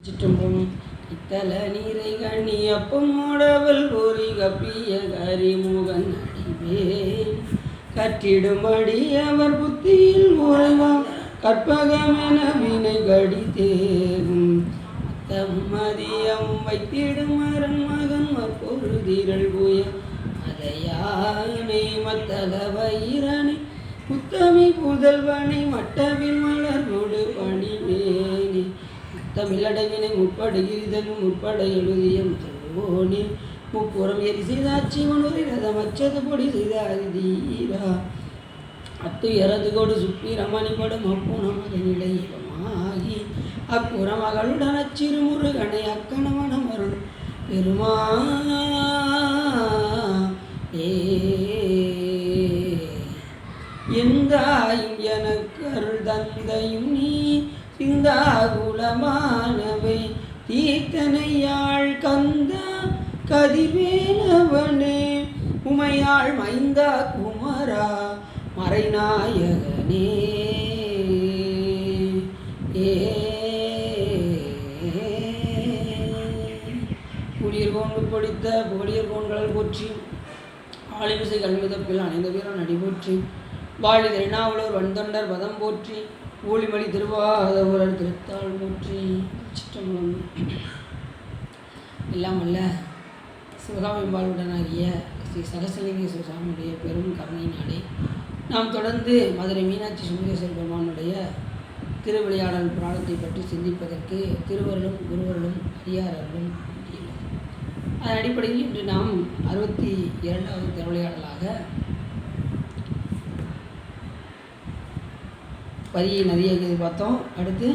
சிற்றம்பலம் இத்தல நீரை கண்ணி அப்பம் மூடவல் பொறி கப்பிய கரிமுகன் அடிவே கற்றிடும்படி அவர் புத்தியில் உறைவாம் கற்பகமென வினை கடித்தேகும் தம்மதியம் வைத்திடும் அரண் மகன் பொருதிரள் புய அதையானை மத்தல வயிறனை முத்தமி புதல்வனை மட்டவில் மலர்கொடு பணிவேனி தமிழடவினை முற்படுகிறதன் முற்பட எழுதிய முதல்வோனே முப்புறம் எரி செய்தாட்சி மனோரி ரதம் அச்சது பொடி செய்த அதிதீரா அத்து எரது கொடு சுப்பி ரமணிப்படும் அப்புணம் அதனிடையமாகி அப்புற மகளுடன் அச்சிறு முருகனை அக்கணவனம் அருள் பெருமா எந்தாயும் எனக்கு அருள் தந்தையும் நீ சிந்தாகுலமானவை தீர்த்தனையாள் கந்தா கதிர்வேலவனே உமையாள் மைந்தா குமரா மறைநாயகனே புலியர் கோண்டு படித்த புகழியர் கோண்களை போற்றி ஆளிமிசை கல்விதப்பில் அணைந்த வீரன் அடி போற்றி வாழி திருநாவலூர் வன்தொண்டர் பதம் போற்றி ஊழிமொழி திருவாதூரர் திருத்தாள் போற்றி சிற்றம்பலம். எல்லாம் அல்ல சிவகாமிபாளுடனாகிய ஸ்ரீ சகசலிங்கேஸ்வர சுவாமியுடைய பெரும் கருணையினாலே நாம் தொடர்ந்து மதுரை மீனாட்சி சுந்தரேஸ்வர பெருமானுடைய திருவிளையாடல் புராணத்தை பற்றி சிந்திப்பதற்கு திருவருளும் குருவருளும் அடியாரர்களும் அதன் அடிப்படையில் இன்று நாம் 62வது திருவிளையாடலாக பரியை நதியை பார்த்தோம். அடுத்து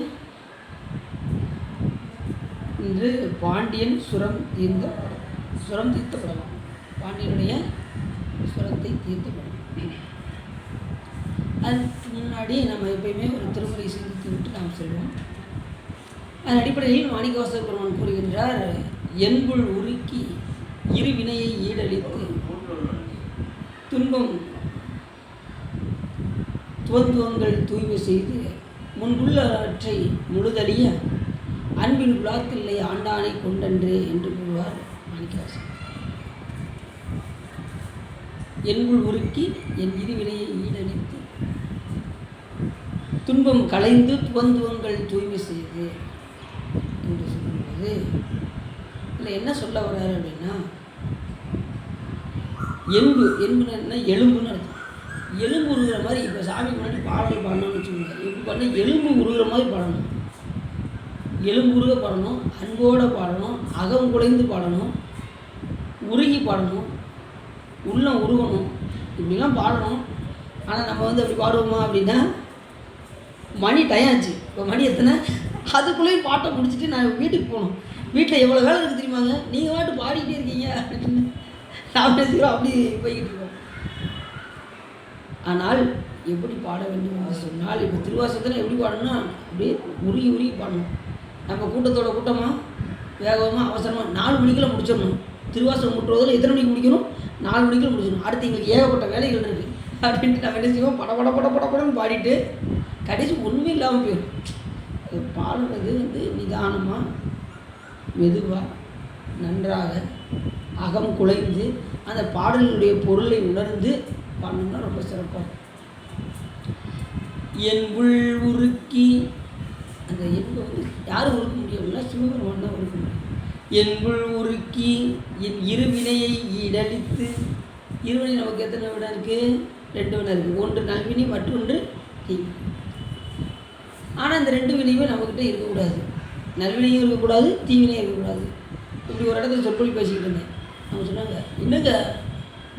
இன்று பாண்டியன் சுரம் தீர்த்த படம் பாண்டியனுடைய சுரத்தை தீர்த்த படம். அதுக்கு முன்னாடி நம்ம எப்பயுமே ஒரு திருமுறை சிந்தித்து விட்டு நாம் செல்வோம். அதன் அடிப்படையில் மாணிக்கவாசகர் பெருமான் கூறுகின்றார், என்புள் உருக்கி இரு வினையை ஈடழித்து துன்பம் துவந்துவங்கள் தூய்மை செய்து முன்புள்ளவற்றை முழுதலிய அன்பின் குலாத்தில்லை ஆண்டானை கொண்டன்றே என்று கூறுவார் மாணிக்கவாசகர். என்புள் உருக்கி என் இரு வினையை ஈடழித்து துன்பம் களைந்து துவந்துவங்கள் தூய்மை செய்து என்று சொல்லும்போது இதில் என்ன சொல்ல வர்றாரு அப்படின்னா, என்புன்னு என்ன எலும்புன்னு அர்த்தம். எலும்பு உருகிற மாதிரி இப்போ சாமி முன்னாடி பாடல் பாடணும்னு வச்சுக்கோங்க. எப்படி பாடணும்? எலும்பு உருகிற மாதிரி பாடணும், எலும்பு உருக பாடணும், அன்போடு பாடணும், அகம் குலைந்து பாடணும், உருகி பாடணும், உள்ளம் உருகணும், இப்படிலாம் பாடணும். ஆனால் நம்ம அப்படி பாடுவோமா அப்படின்னா, மணி டயாச்சு, இப்போ மணி எத்தனை, அதுக்குள்ளேயும் பாட்டை முடிச்சுட்டு நான் வீட்டுக்கு போகணும். வீட்டில் எவ்வளோ வேலை இருக்குது தெரியுமாங்க, நீங்கள் பாட்டு பாடிக்கிட்டே இருக்கீங்க அப்படின்னு நான் அப்படி போய்கிட்டு இருக்கோம். ஆனால் எப்படி பாட வேண்டும் என்று சொன்னால், இப்போ திருவாசகத்தில் எப்படி பாடணும்னா அப்படியே உருகி உருகி பாடணும். நம்ம கூட்டத்தோட கூட்டமாக வேகமாக அவசரமாக 4 மணிக்குள்ள முடிச்சிடணும். திருவாசகம் முற்றுவதில் எத்தனை மணிக்கு முடிக்கணும்? 4 மணிக்குள்ள முடிச்சிடணும். அடுத்து எங்களுக்கு ஏகப்பட்ட வேலைகள் இருக்குது அப்படின்ட்டு நம்ம என்ன செய்வோம், படப்படன்னு பாடிட்டு கடைசி ஒன்றுமே இல்லாமல் போயிடும். பாடுறது நிதானமாக மெதுவாக நன்றாக அகம் குலைந்து அந்த பாடலினுடைய பொருளை உணர்ந்து பாடணும்னா ரொம்ப சிறப்பாக. என்புள் உருக்கி, அந்த என்பை யாரும் உருக்க முடியும்னா சிவபெருமான் தான் உருக்க முடியும். என்புள் உருக்கி என் இருவினையை ஈடழித்து, இருவினை நமக்கு எத்தனை வினை இருக்குது? 2 வினை இருக்குது. ஒன்று நல்வினை, மற்றொன்று தீவினை. ஆனால் இந்த 2 வினையுமே நம்மக்கிட்ட இருக்கக்கூடாது. நல்வினையும் இருக்கக்கூடாது, தீவினையும் இருக்கக்கூடாது. இப்படி ஒரு இடத்துல சொற்பொழி பேசிக்கிட்டு இருந்தேன். அவங்க சொன்னாங்க, என்னங்க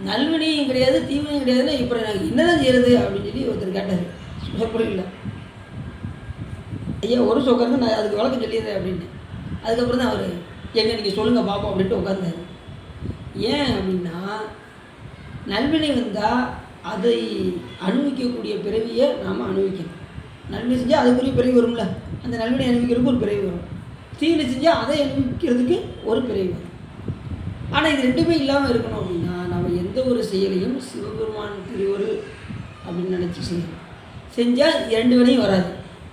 நல்வினையும் கிடையாது தீவினையும் கிடையாதுன்னா இப்போ எனக்கு என்னதான் செய்கிறது அப்படின்னு சொல்லி ஒருத்தர் கேட்டார். சொற்பொழியில் ஐயா ஒரு சொக்கருங்க, நான் அதுக்கு விளக்கம் சொல்லிடுறேன் அப்படின்னு. அதுக்கப்புறம் தான் அவர், எங்க நீங்கள் சொல்லுங்கள் பார்ப்போம் அப்படின்ட்டு உட்காந்தார். ஏன் அப்படின்னா, நல்வினை வந்தால் அதை அனுபவிக்கக்கூடிய பிறவியை நாம் அனுபவிக்கணும். நல்வினை செஞ்சால் அதுக்குரிய பிறவி வரும்ல, அந்த நல்வினை அனுபவிக்கிறதுக்கு ஒரு பிறவி வரும். தீவினை செஞ்சால் அதை அனுபவிக்கிறதுக்கு ஒரு பிறவி வரும். ஆனால் இது 2மே இல்லாமல் இருக்கணும் அப்படின்னா நம்ம எந்த ஒரு செயலையும் சிவபெருமான் திருவருள் அப்படின்னு நினச்சி செய்யணும். செஞ்சால் 2 வினையும் வராது.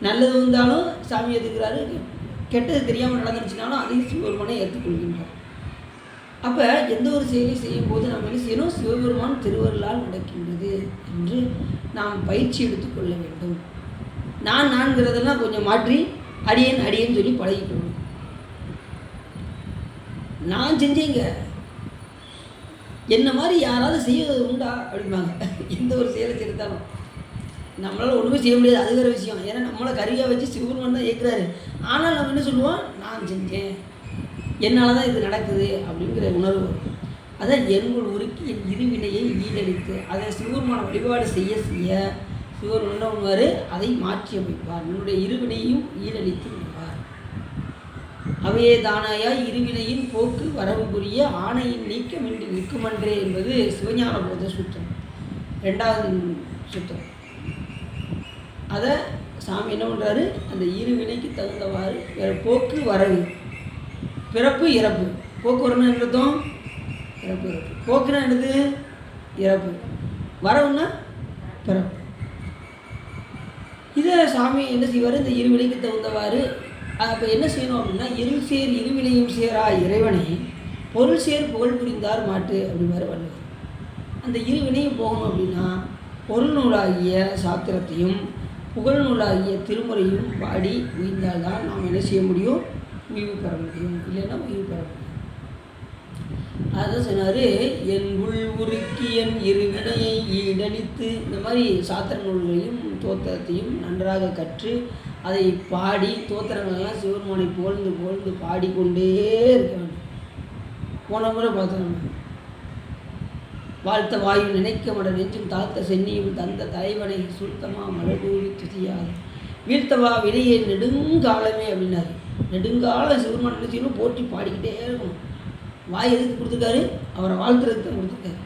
நல்லது வந்தாலும் சாமி எதுக்குறாரு, கெட்டது தெரியாமல் நடந்துச்சுனாலும் அதையும் சிவபெருமானை ஏற்றுக்கொள்கின்றார். அப்போ எந்த ஒரு செயலை செய்யும்போது நாம் என்ன செய்யணும்? சிவபெருமான் திருவருளால் நடக்கின்றது என்று நாம் பயிற்சி எடுத்துக்கொள்ள வேண்டும். நான்கிறதெல்லாம் கொஞ்சம் மாற்றி அடியேன்னு சொல்லி பழகிக்கணும். நான் செஞ்சேங்க, என்ன மாதிரி யாராவது செய்வது உண்டா அப்படிம்பாங்க. எந்த ஒரு செயலை செய்தாலும் நம்மளால் ஒன்றுமே செய்ய முடியாது, அது வேறு விஷயம். ஏன்னா நம்மளை கருவியாக வச்சு சிவபெருமான் தான் இயக்குறாரு. ஆனால் நம்ம என்ன சொல்லுவோம்? நான் செஞ்சேன், என்னால் தான் இது நடக்குது அப்படிங்கிற உணர்வு. அதான் என்குள் உருக்கி என் இருவினையை ஈடடித்து அதை சிவபெருமான வழிபாடு செய்ய செய்ய சிவபெருமான் என்ன பண்ணுவார்? அதை மாற்றி அமைப்பார். என்னுடைய இருவினையும் ஈடடித்து விடுவார். அவையே தானாயாய் இருவினையின் போக்கு வரவு புரிய ஆணையின் நீக்கமின்றி நிற்குமன்றே என்பது சிவஞான போத சூத்திரம், 2வது சூத்திரம். அதை சாமி என்ன பண்ணுறாரு? அந்த இருவினைக்கு தகுந்தவாறு போக்கு வரவு, பிறப்பு இறப்பு. போக்கு வரணும்னா என்னதும் இறப்பு இறப்பு. போக்குனா என்னது? இறப்பு. வரவுன்னா பிறப்பு. இதை சாமி என்ன செய்வார்? இந்த இருவினைக்கு தகுந்தவாறு. அப்போ என்ன செய்யணும் அப்படின்னா, இருள் சேர் இருவினையும் சேரா இறைவனை பொருள் சேர் புகழ் புரிந்தார் மாட்டு அப்படிங்கிற வள்ளுவர். அந்த இருவினையும் போகணும் அப்படின்னா பொருள் நூலாகிய சாத்திரத்தையும் புகழ் நூலாகிய திருமுறையும் பாடி உயிர்ந்தால்தான் நாம் என்ன செய்ய முடியும்? உய்வு பெற முடியும். இல்லைன்னா உய்வு பெற முடியும். அதான் சொன்னார், என் உள் உருக்கி என் இருவினையை ஈடழித்து. இந்த மாதிரி சாத்திர நூல்களையும் தோத்திரத்தையும் நன்றாக கற்று அதை பாடி தோத்திரங்களெல்லாம் சிவபெருமானை புகழ்ந்து புகழ்ந்து பாடிக்கொண்டே இருக்க வேண்டும். போன முறை பார்த்தோம், வாழ்த்த வாயு நினைக்க மட நெஞ்சும் தாழ்த்த சென்னியும் தந்த தலைவனை சுத்தமா மலர்கூறி துதியாது வீழ்த்தவா வினையை நெடுங்காலமே அப்படின்னாரு. நெடுங்காலம் சிவபெருமான் என்ன செய்யணும்? போற்றி பாடிக்கிட்டே இருக்கணும். வாய் எதுக்கு கொடுத்துருக்காரு? அவரை வாழ்த்துறதுக்கு தான் கொடுத்துருக்காரு.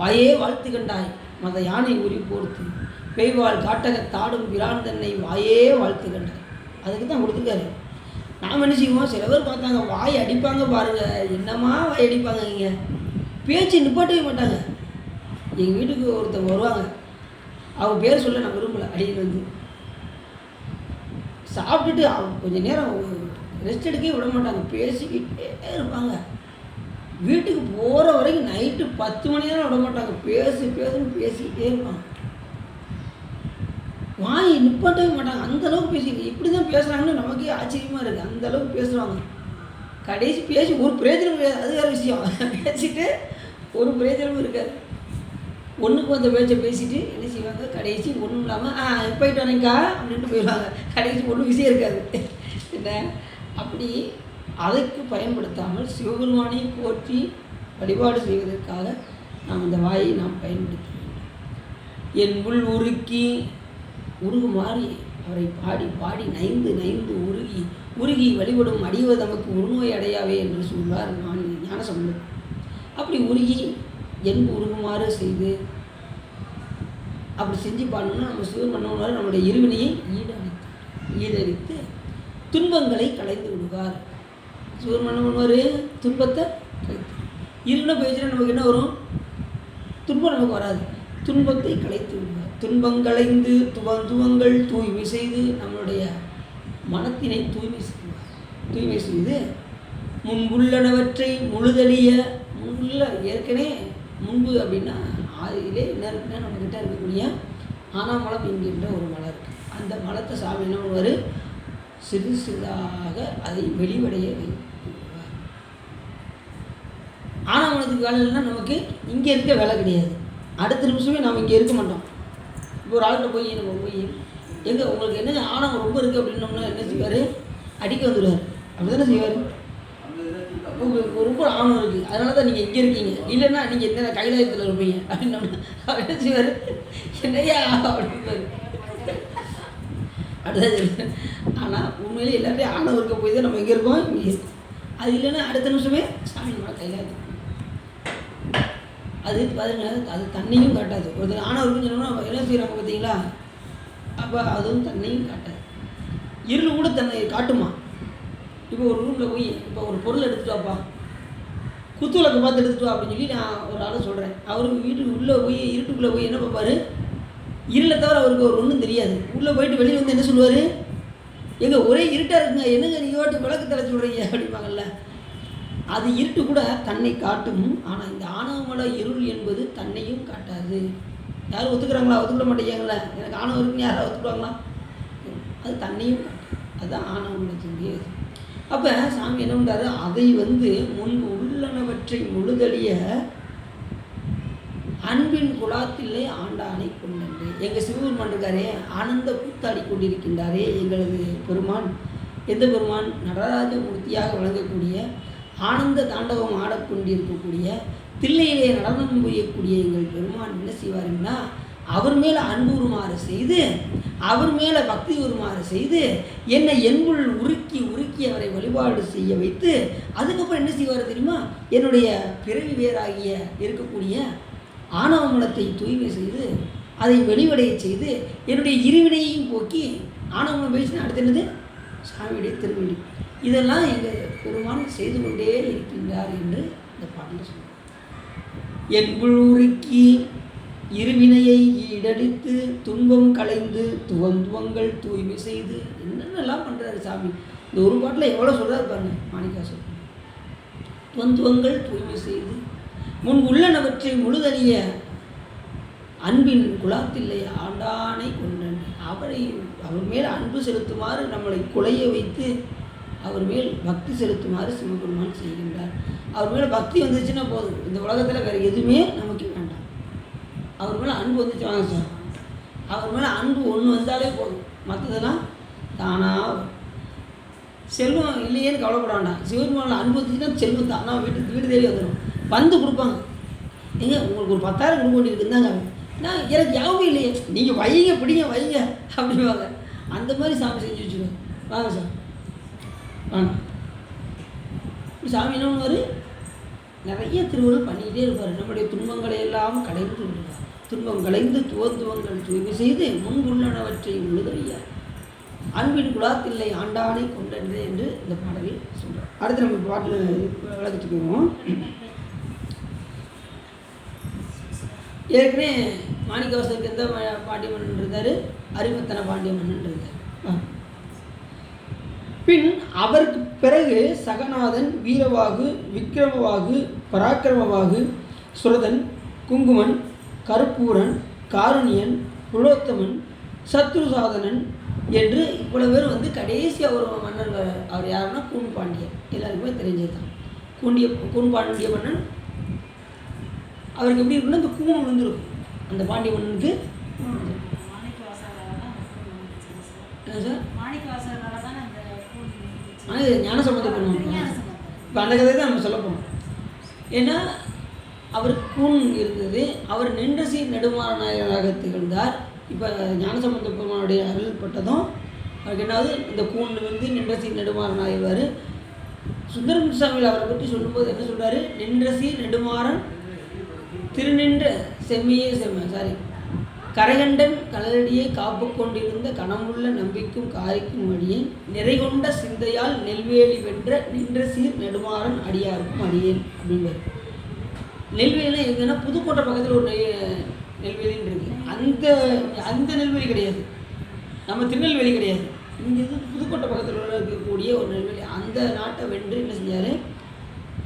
வாயே வாழ்த்து கண்டாய் மத யானை உரி போர்த்து பெய்வாள் காட்டக தாடும் பிரான் தன்னை வாயே வாழ்த்து கண்டாய், அதுக்கு தான் கொடுத்துருக்காரு. நாம் என்ன செய்வோம்? சில பேர் பார்த்தாங்க வாய் அடிப்பாங்க பாருங்கள், என்னம்மா வாய் அடிப்பாங்க. இங்கே பேச்சு நிப்பாட்டவே மாட்டாங்க. எங்கள் வீட்டுக்கு ஒருத்தவங்க வருவாங்க, அவங்க பேர் சொல்ல நான் விரும்பலை. அடியில் வந்து சாப்பிட்டுட்டு அவங்க கொஞ்சம் நேரம் ரெஸ்ட் எடுக்கவே விட மாட்டாங்க, பேசிக்கிட்டே இருப்பாங்க. வீட்டுக்கு போகிற வரைக்கும் நைட்டு 10 மணி நேரம் விட மாட்டாங்க, பேசுன்னு பேசிக்கிட்டே இருப்பாங்க. வாய் நிப்பாட்டவே மாட்டாங்க, அந்தளவுக்கு பேசிக்கிட்டு. இப்படி தான் பேசுகிறாங்கன்னு நமக்கே ஆச்சரியமாக இருக்குது. அந்தளவுக்கு பேசுவாங்க. கடைசி பேசி ஒரு பிரயோஜனம் கிடையாது, அது வேறு விஷயம். பேசிட்டு ஒரு பிரயோஜனமும் இருக்காது. ஒன்றுக்கு வந்த பேச்சை பேசிட்டு என்ன செய்வாங்க? கடைசி ஒன்றும் இல்லாமல் போயிட்டு வரேங்க்கா அப்படின்ட்டு போயிடுவாங்க. கடைசி ஒன்றும் விஷயம் இருக்காது. என்ன அப்படி அதற்கு பயன்படுத்தாமல் சிவபெருமானை போற்றி வழிபாடு செய்வதற்காக நாம் இந்த வாயை நாம் பயன்படுத்த வேண்டும். என் உள் உருக்கி உருகுமாறி அவரை பாடி பாடி நைந்து நைந்து உருகி வழிபடும் அடிவது நமக்கு உருநோய் அடையாவே என்று சொல்வார் ஞானசம்பந்தர். அப்படி உருகி என்பு உருகுமாறு செய்து அப்படி செஞ்சு பாடணும்னா நம்ம சிவன் பண்ணுவார். நம்முடைய இருவினையை ஈடழித்து துன்பங்களை கலைந்து விடுவார். சிவன் என்ன பண்ணுவார்? துன்பத்தை கலைத்து. இருவினை போயிடுச்சுன்னா நமக்கு என்ன வரும்? துன்பம் நமக்கு வராது, துன்பத்தை கலைத்து விடுவார். துன்பங்களைந்து துவங்கள் தூய்மை செய்து நம்மளுடைய மனத்தினை தூய்மை செய்து முன்புள்ளனவற்றை முழுதலிய முன்புள்ள ஏற்கனவே முன்பு அப்படின்னா ஆதியிலே என்ன இருக்குன்னா நம்மக்கிட்ட இருக்கக்கூடிய ஆனாமலம் என்கின்ற ஒரு மலம் இருக்குது. அந்த மலத்தை சாமி என்ன பண்ணுவார்? சிறு சிறிதாக அதை வெளிவடைய வைப்பார். ஆனாமலத்துக்கு வேலை இல்லைன்னா நமக்கு இங்கே இருக்க வேலை கிடையாது. அடுத்த நிமிஷமே நம்ம இங்கே இருக்க மாட்டோம். இப்போ ஒரு ஆள்கிட்ட போய் எங்கே உங்களுக்கு என்ன ஆணவம் ரொம்ப இருக்குது அப்படின்னோம்னா என்ன செய்வார்? அடிக்க வந்துடுவார். அப்படி தானே செய்வார்? உங்களுக்கு ரொம்ப ஆணவம் இருக்குது, அதனால தான் நீங்கள் இங்கே இருக்கீங்க, இல்லைன்னா நீங்கள் என்ன கைலாயத்தில் இருப்பீங்க அப்படின்னோம்னா அவர் என்ன செய்வார்? என்னையா அப்படின்பார். அப்படிதான் சொல்லுவார். ஆனால் உண்மையிலே எல்லாத்தையும் ஆணவம் இருக்க போய் தான் நம்ம எங்கே இருக்கோம்? இங்கே இருக்கோம். அது இல்லைன்னா அடுத்த நிமிஷமே சாமி நம்ம கைலாயத்தில். அது பாருங்க, அது தண்ணியும் காட்டாது. ஒருத்தர் ஆணவம் இருக்குன்னு சொன்னோம்னா என்ன செய்கிறாங்க பார்த்தீங்களா? அப்போ அதுவும் தண்ணியும் காட்டாது. இருள் கூட தன்னை காட்டுமா? இப்போ ஒரு ரூமில் போய் இப்போ ஒரு பொருள் எடுத்துகிட்டு வாப்பா, குத்து விளக்கு பார்த்து எடுத்துகிட்டு வா அப்படின்னு சொல்லி நான் ஒரு ஆளை சொல்கிறேன். அவருக்கு வீட்டுக்கு உள்ளே போய் இருட்டுக்குள்ளே போய் என்ன பார்ப்பார்? இருளை தவிர அவருக்கு ஒரு ஒன்றும் தெரியாது. உள்ளே போயிட்டு வெளியே வந்து என்ன சொல்லுவார்? எங்கே ஒரே இருட்டாக இருக்குங்க, என்னங்க நீங்கள் ஓட்டு விளக்கு தர சொல்கிறீங்க அப்படிம்பாங்கல்ல. அது இருட்டு கூட தன்னை காட்டும். ஆனால் இந்த ஆணவமல இருள் என்பது தன்னையும் காட்டாது. யாரும் ஒத்துக்கிறாங்களா? ஒத்துக்கிட மாட்டேங்கிறாங்களா? எனக்கு ஆணவம் இருக்குன்னு யாராவது ஒத்துக்குவாங்களா? அது தன்னையும் காட்டும். அதுதான் ஆணவமலத்தினுடைய இது. அப்போ சாமி என்ன பண்ணுறாரு, அதை முன்பு உள்ளனவற்றை முழுதலிய அன்பின் குலாத்திலே ஆண்டானை கொண்டன்று. எங்கள் சிவபெருமான் இருக்காரே, ஆனந்த கூத்தாடி கொண்டிருக்கின்றாரே எங்களது பெருமான். எந்த பெருமான்? நடராஜ மூர்த்தியாக விளங்கக்கூடிய, ஆனந்த தாண்டவம் ஆடக்கொண்டிருக்கக்கூடிய, தில்லையிலே நடனம் புரியக்கூடிய எங்கள் பெருமான் என்ன செய்வாருன்னா, அவர் மேலே அன்பு உருமாறு செய்து, அவர் மேலே பக்தி உருமாறு செய்து, என்னை என்புள் உருக்கி உருக்கி அவரை வழிபாடு செய்ய வைத்து, அதுக்கப்புறம் என்ன செய்வார் தெரியுமா? என்னுடைய பிறவி வேறாகிய இருக்கக்கூடிய ஆணவமலத்தை தூய்மை செய்து, அதை வெளிவடைய செய்து, என்னுடைய இருவினையையும் போக்கி, ஆணவமலம் பேசினா அடுத்து என்னது? சாமியுடைய திருவடி. இதெல்லாம் எங்கள் பெருமான் செய்து கொண்டே இருக்கின்றார் என்று இந்த பாடலில் சொல்கிறார். என்புள் உருக்கி இருவினையை ஈடடித்து துன்பம் களைந்து துவந்துவங்கள் தூய்மை செய்து, என்னென்னலாம் பண்ணுறாரு சாமி. இந்த ஒரு பாட்டில் எவ்வளோ சொல்கிறாரு பாருங்க மாணிக்கவாசகர். துவந்துவங்கள் தூய்மை செய்து முன் உள்ளனவற்றை முழுதலிய அன்பின் குலாத்தில்லை ஆண்டானை கொண்டன். அவர் மேல் அன்பு செலுத்துமாறு நம்மளை குலைய வைத்து அவர் மேல் பக்தி செலுத்துமாறு சிவபெருமான் செய்கின்றார். அவர் மேலே பக்தி வந்துச்சுன்னா போதும், இந்த உலகத்தில் வேறு எதுவுமே நமக்கு வேண்டாம். அவர் மேலே அன்பு வந்துச்சு வாங்க சார், அவர் மேலே அன்பு ஒன்று வந்தாலே போதும், மற்றதெல்லாம் தானாக செல்வம் இல்லையேன்னு கவலைப்பட வேண்டாம். சிவபெருமானில் அன்பு வந்துச்சுன்னா செல்வம் தானாக வீடு தேடி வந்துடும், வந்து கொடுப்பாங்க. ஏங்க உங்களுக்கு ஒரு 10,000 கொடுக்க வேண்டியிருக்குந்தாங்க, நான் எனக்கு யாவுமே இல்லையே, நீங்கள் வைங்க பிடிங்க வைங்க அப்படிவாங்க. அந்த மாதிரி சாமி செஞ்சு வச்சுருவாங்க. வாங்க சார் வாங்க. சாமி என்ன பண்ணுவார்? நிறைய திருவுருள் பண்ணிக்கிட்டே இருப்பார். நம்முடைய துன்பங்களை எல்லாம் களைந்து விடுவார். துன்பம் களைந்து துவந்துவங்கள் தூய்மை செய்து முன்புள்ளனவற்றை முழுதறிய அன்பின் குலாத்தில்லை ஆண்டானை கொண்டது என்று இந்த பாடலில் சொல்கிறார். அடுத்து நம்ம பாட்டில் விளக்கிட்டு போவோம். ஏற்கனவே மாணிக்கவாசகருக்கு எந்த பாண்டிய மன்னன் இருந்தார்? அரிமர்த்தன பாண்டிய மன்னன் இருந்தார். பின் அவருக்கு பிறகு சகநாதன், வீரவாகு, விக்ரமவாகு, பராக்கிரமவாகு, சுரதன், குங்குமன், கருப்பூரன், காருணியன், புலோத்தமன், சத்ருசாதனன் என்று இவ்வளவு பேர் கடைசியாக ஒரு மன்னர். அவர் யாருன்னா கூன் பாண்டியன், எல்லாருக்குமே தெரிஞ்சது தான். கூன் பாண்டிய மன்னன் அவருக்கு எப்படி இருக்குன்னா இந்த கூன் விழுந்துருக்கும். அந்த பாண்டிய மன்னனுக்கு என்ன சார்? ஞானசம்பந்த பெருமான். இப்போ அந்த கதை தான் நம்ம சொல்ல போனோம். ஏன்னா அவருக்கு கூன் இருந்தது, அவர் நின்ற சீர் நெடுமாறனாக திகழ்ந்தார். இப்போ ஞானசம்பந்த பெருமானுடைய அருள் பட்டதும் அவருக்கு என்னாவது இந்த கூன் நின்ற சீர் நெடுமாறனாகிவார். சுந்தரம் சாமியில் அவரை பற்றி சொல்லும்போது என்ன சொல்கிறாரு? நின்ற சீர் நெடுமாறன் திருநின்ற செம்மையே கரைகண்டன் கலரடியை காப்பு கொண்டிருந்த கனமுள்ள நம்பிக்கும் காரிக்கும் அடியேன் நிறைகொண்ட சிந்தையால் நெல்வேலி வென்ற நின்ற சீர் நெடுமாறன் அடியாருக்கும் அடியேன் அப்படின்பார். நெல்வேலி எங்கன்னா புதுக்கோட்டை பக்கத்தில் ஒரு நெல்வேலின்னு இருக்குது. அந்த நெல்வேலி கிடையாது, நம்ம திருநெல்வேலி கிடையாது. இங்கே புதுக்கோட்டை பக்கத்தில் இருக்கக்கூடிய ஒரு நெல்வேலி. அந்த நாட்டை வென்று என்ன செஞ்சார்?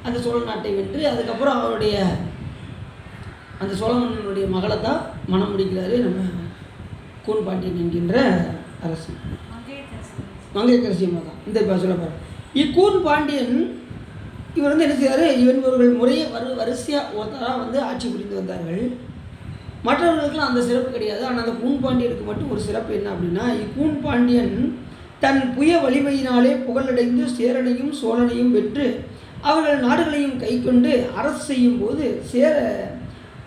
அந்த சோழ நாட்டை வென்று அதுக்கப்புறம் அவருடைய அந்த சோழமன்னனுடைய மகளை தான் மனம் முடிக்கிறாரு நம்ம கூன் பாண்டியன் என்கின்ற அரசு. மங்கையரசி அம்மா தான் இந்த இப்போ சொல்ல போகிறேன். இக்கூன் பாண்டியன் இவர் என்ன செய்வார்? இவர்கள் முறையே வரிசையாக ஒருத்தராக ஆட்சி புரிந்து வந்தார்கள். மற்றவர்களுக்கெல்லாம் அந்த சிறப்பு கிடையாது. ஆனால் அந்த கூன் பாண்டியனுக்கு மட்டும் ஒரு சிறப்பு என்ன அப்படின்னா, இக்கூன் பாண்டியன் தன் புய வலிமையினாலே புகழடைந்து சேரனையும் சோழனையும் வென்று அவர்கள் நாடுகளையும் கை கொண்டு அரசு செய்யும் போது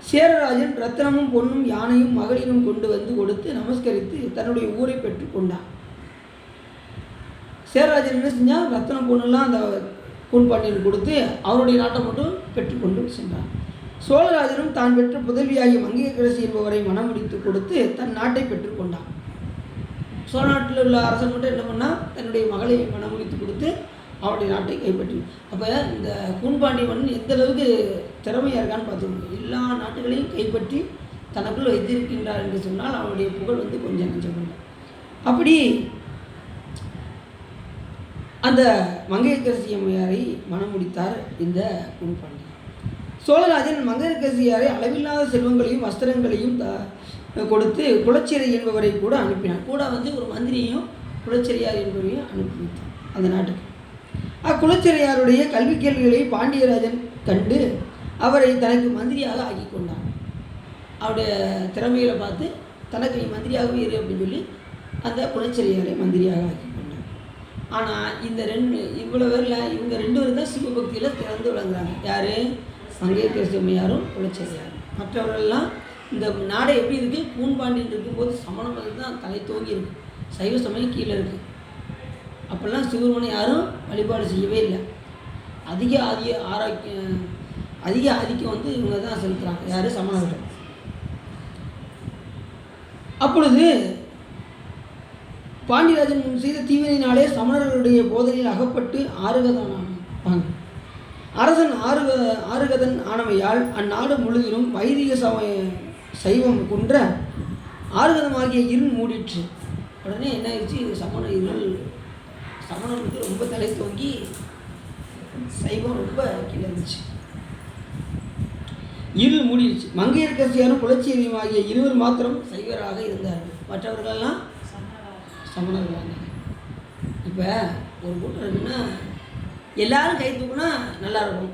சேரராஜன் ரத்தனமும் பொன்னும் யானையும் மகளிரும் கொண்டு கொடுத்து நமஸ்கரித்து தன்னுடைய ஊரை பெற்று கொண்டான். சேரராஜன் என்ன செஞ்சால் ரத்தனம் பொண்ணுலாம் அந்த கூன் பாண்டியன் கொடுத்து அவருடைய நாட்டை மட்டும் பெற்றுக்கொண்டு சென்றான். சோழராஜனும் தான் பெற்ற புதல்வியாகிய மங்கையரசி என்பவரை மனமுடித்து கொடுத்து தன் நாட்டை பெற்றுக்கொண்டான். சோழ நாட்டில் உள்ள அரசன் மட்டும் என்ன பண்ணால் தன்னுடைய மகளை மனமுடித்து கொடுத்து அவருடைய நாட்டை கைப்பற்றி. அப்போ இந்த கூன் பாண்டிய மன்னன் எந்த அளவுக்கு திறமையாக இருக்கான்னு பார்த்துக்கோங்க. எல்லா நாட்டுகளையும் கைப்பற்றி தனக்குள் வைத்திருக்கின்றார் என்று சொன்னால் அவருடைய புகழ் கொஞ்சம் நஞ்சம் இல்லை. அப்படி அந்த மங்கையர்க்கரசி அம்மையாரை மணம் முடித்தார் இந்த கூன்பாண்டி. சோழராஜன் மங்கையர்க்கரசியாரை அளவில்லாத செல்வங்களையும் வஸ்திரங்களையும் கொடுத்து குலச்சிறை என்பவரை கூட அனுப்பினார். கூட வந்து ஒரு மந்திரியையும் குலச்சிறையார் என்பவரையும் அனுப்பி வைத்தார் அந்த நாட்டுக்கு. அக்குலச்சிறையாருடைய கல்வி கேள்விகளை பாண்டியராஜன் கண்டு அவரை தனக்கு மந்திரியாக ஆக்கி கொண்டார். அவருடைய திறமைகளை பார்த்து தனக்கு மந்திரியாகவே இரு அப்படின்னு சொல்லி அந்த குலச்சிறையாரை மந்திரியாக ஆக்கி கொண்டார். ஆனால் இந்த இவ்வளோ பேரில் இவங்க 2 பேரும் தான் சிவபக்தியில் திறந்து விளங்குறாங்க. யார்? மங்கையர்க்கரசி அம்மையாரும் குலச்சிறையாரும். மற்றவர்கள்லாம் இந்த நாடை எப்படி இருக்குது, கூன்பாண்டின்னு இருக்கும்போது சமண மதம் தான் தலை தோங்கி இருக்குது, சைவ சமயம் கீழே இருக்குது. அப்போல்லாம் சிவபெருமானை யாரும் வழிபாடு செய்யவே இல்லை. அதிக ஆதிக்கம் வந்து இவங்க தான் செலுத்துகிறாங்க. யார்? சமணர்கள். அப்பொழுது பாண்டியராஜன் செய்த தீவினையினாலே சமணர்களுடைய போதனையில் அகப்பட்டு ஆறுகதனான அரசன் ஆறுகதன் ஆனவையால் அந்நாடு முழுவதும் வைதிக சைவம் குன்ற ஆறுகதமாகிய இருள் மூடிற்று. உடனே என்ன ஆயிடுச்சு? சமணர்களுக்கு ரொம்ப தலை தோங்கி சைவம் ரொம்ப கீழே இருந்துச்சு, இருள் மூடிடுச்சு. மங்கையர்க்கரசியாரும் குலச்சிறையும் ஆகிய 2 மாத்திரம் சைவராக இருந்தார்கள். மற்றவர்களெல்லாம் சமணர்களாக. இப்போ ஒரு கூட்டம் இருக்குன்னா எல்லாரும் கை தூக்குனா நல்லாயிருக்கும்,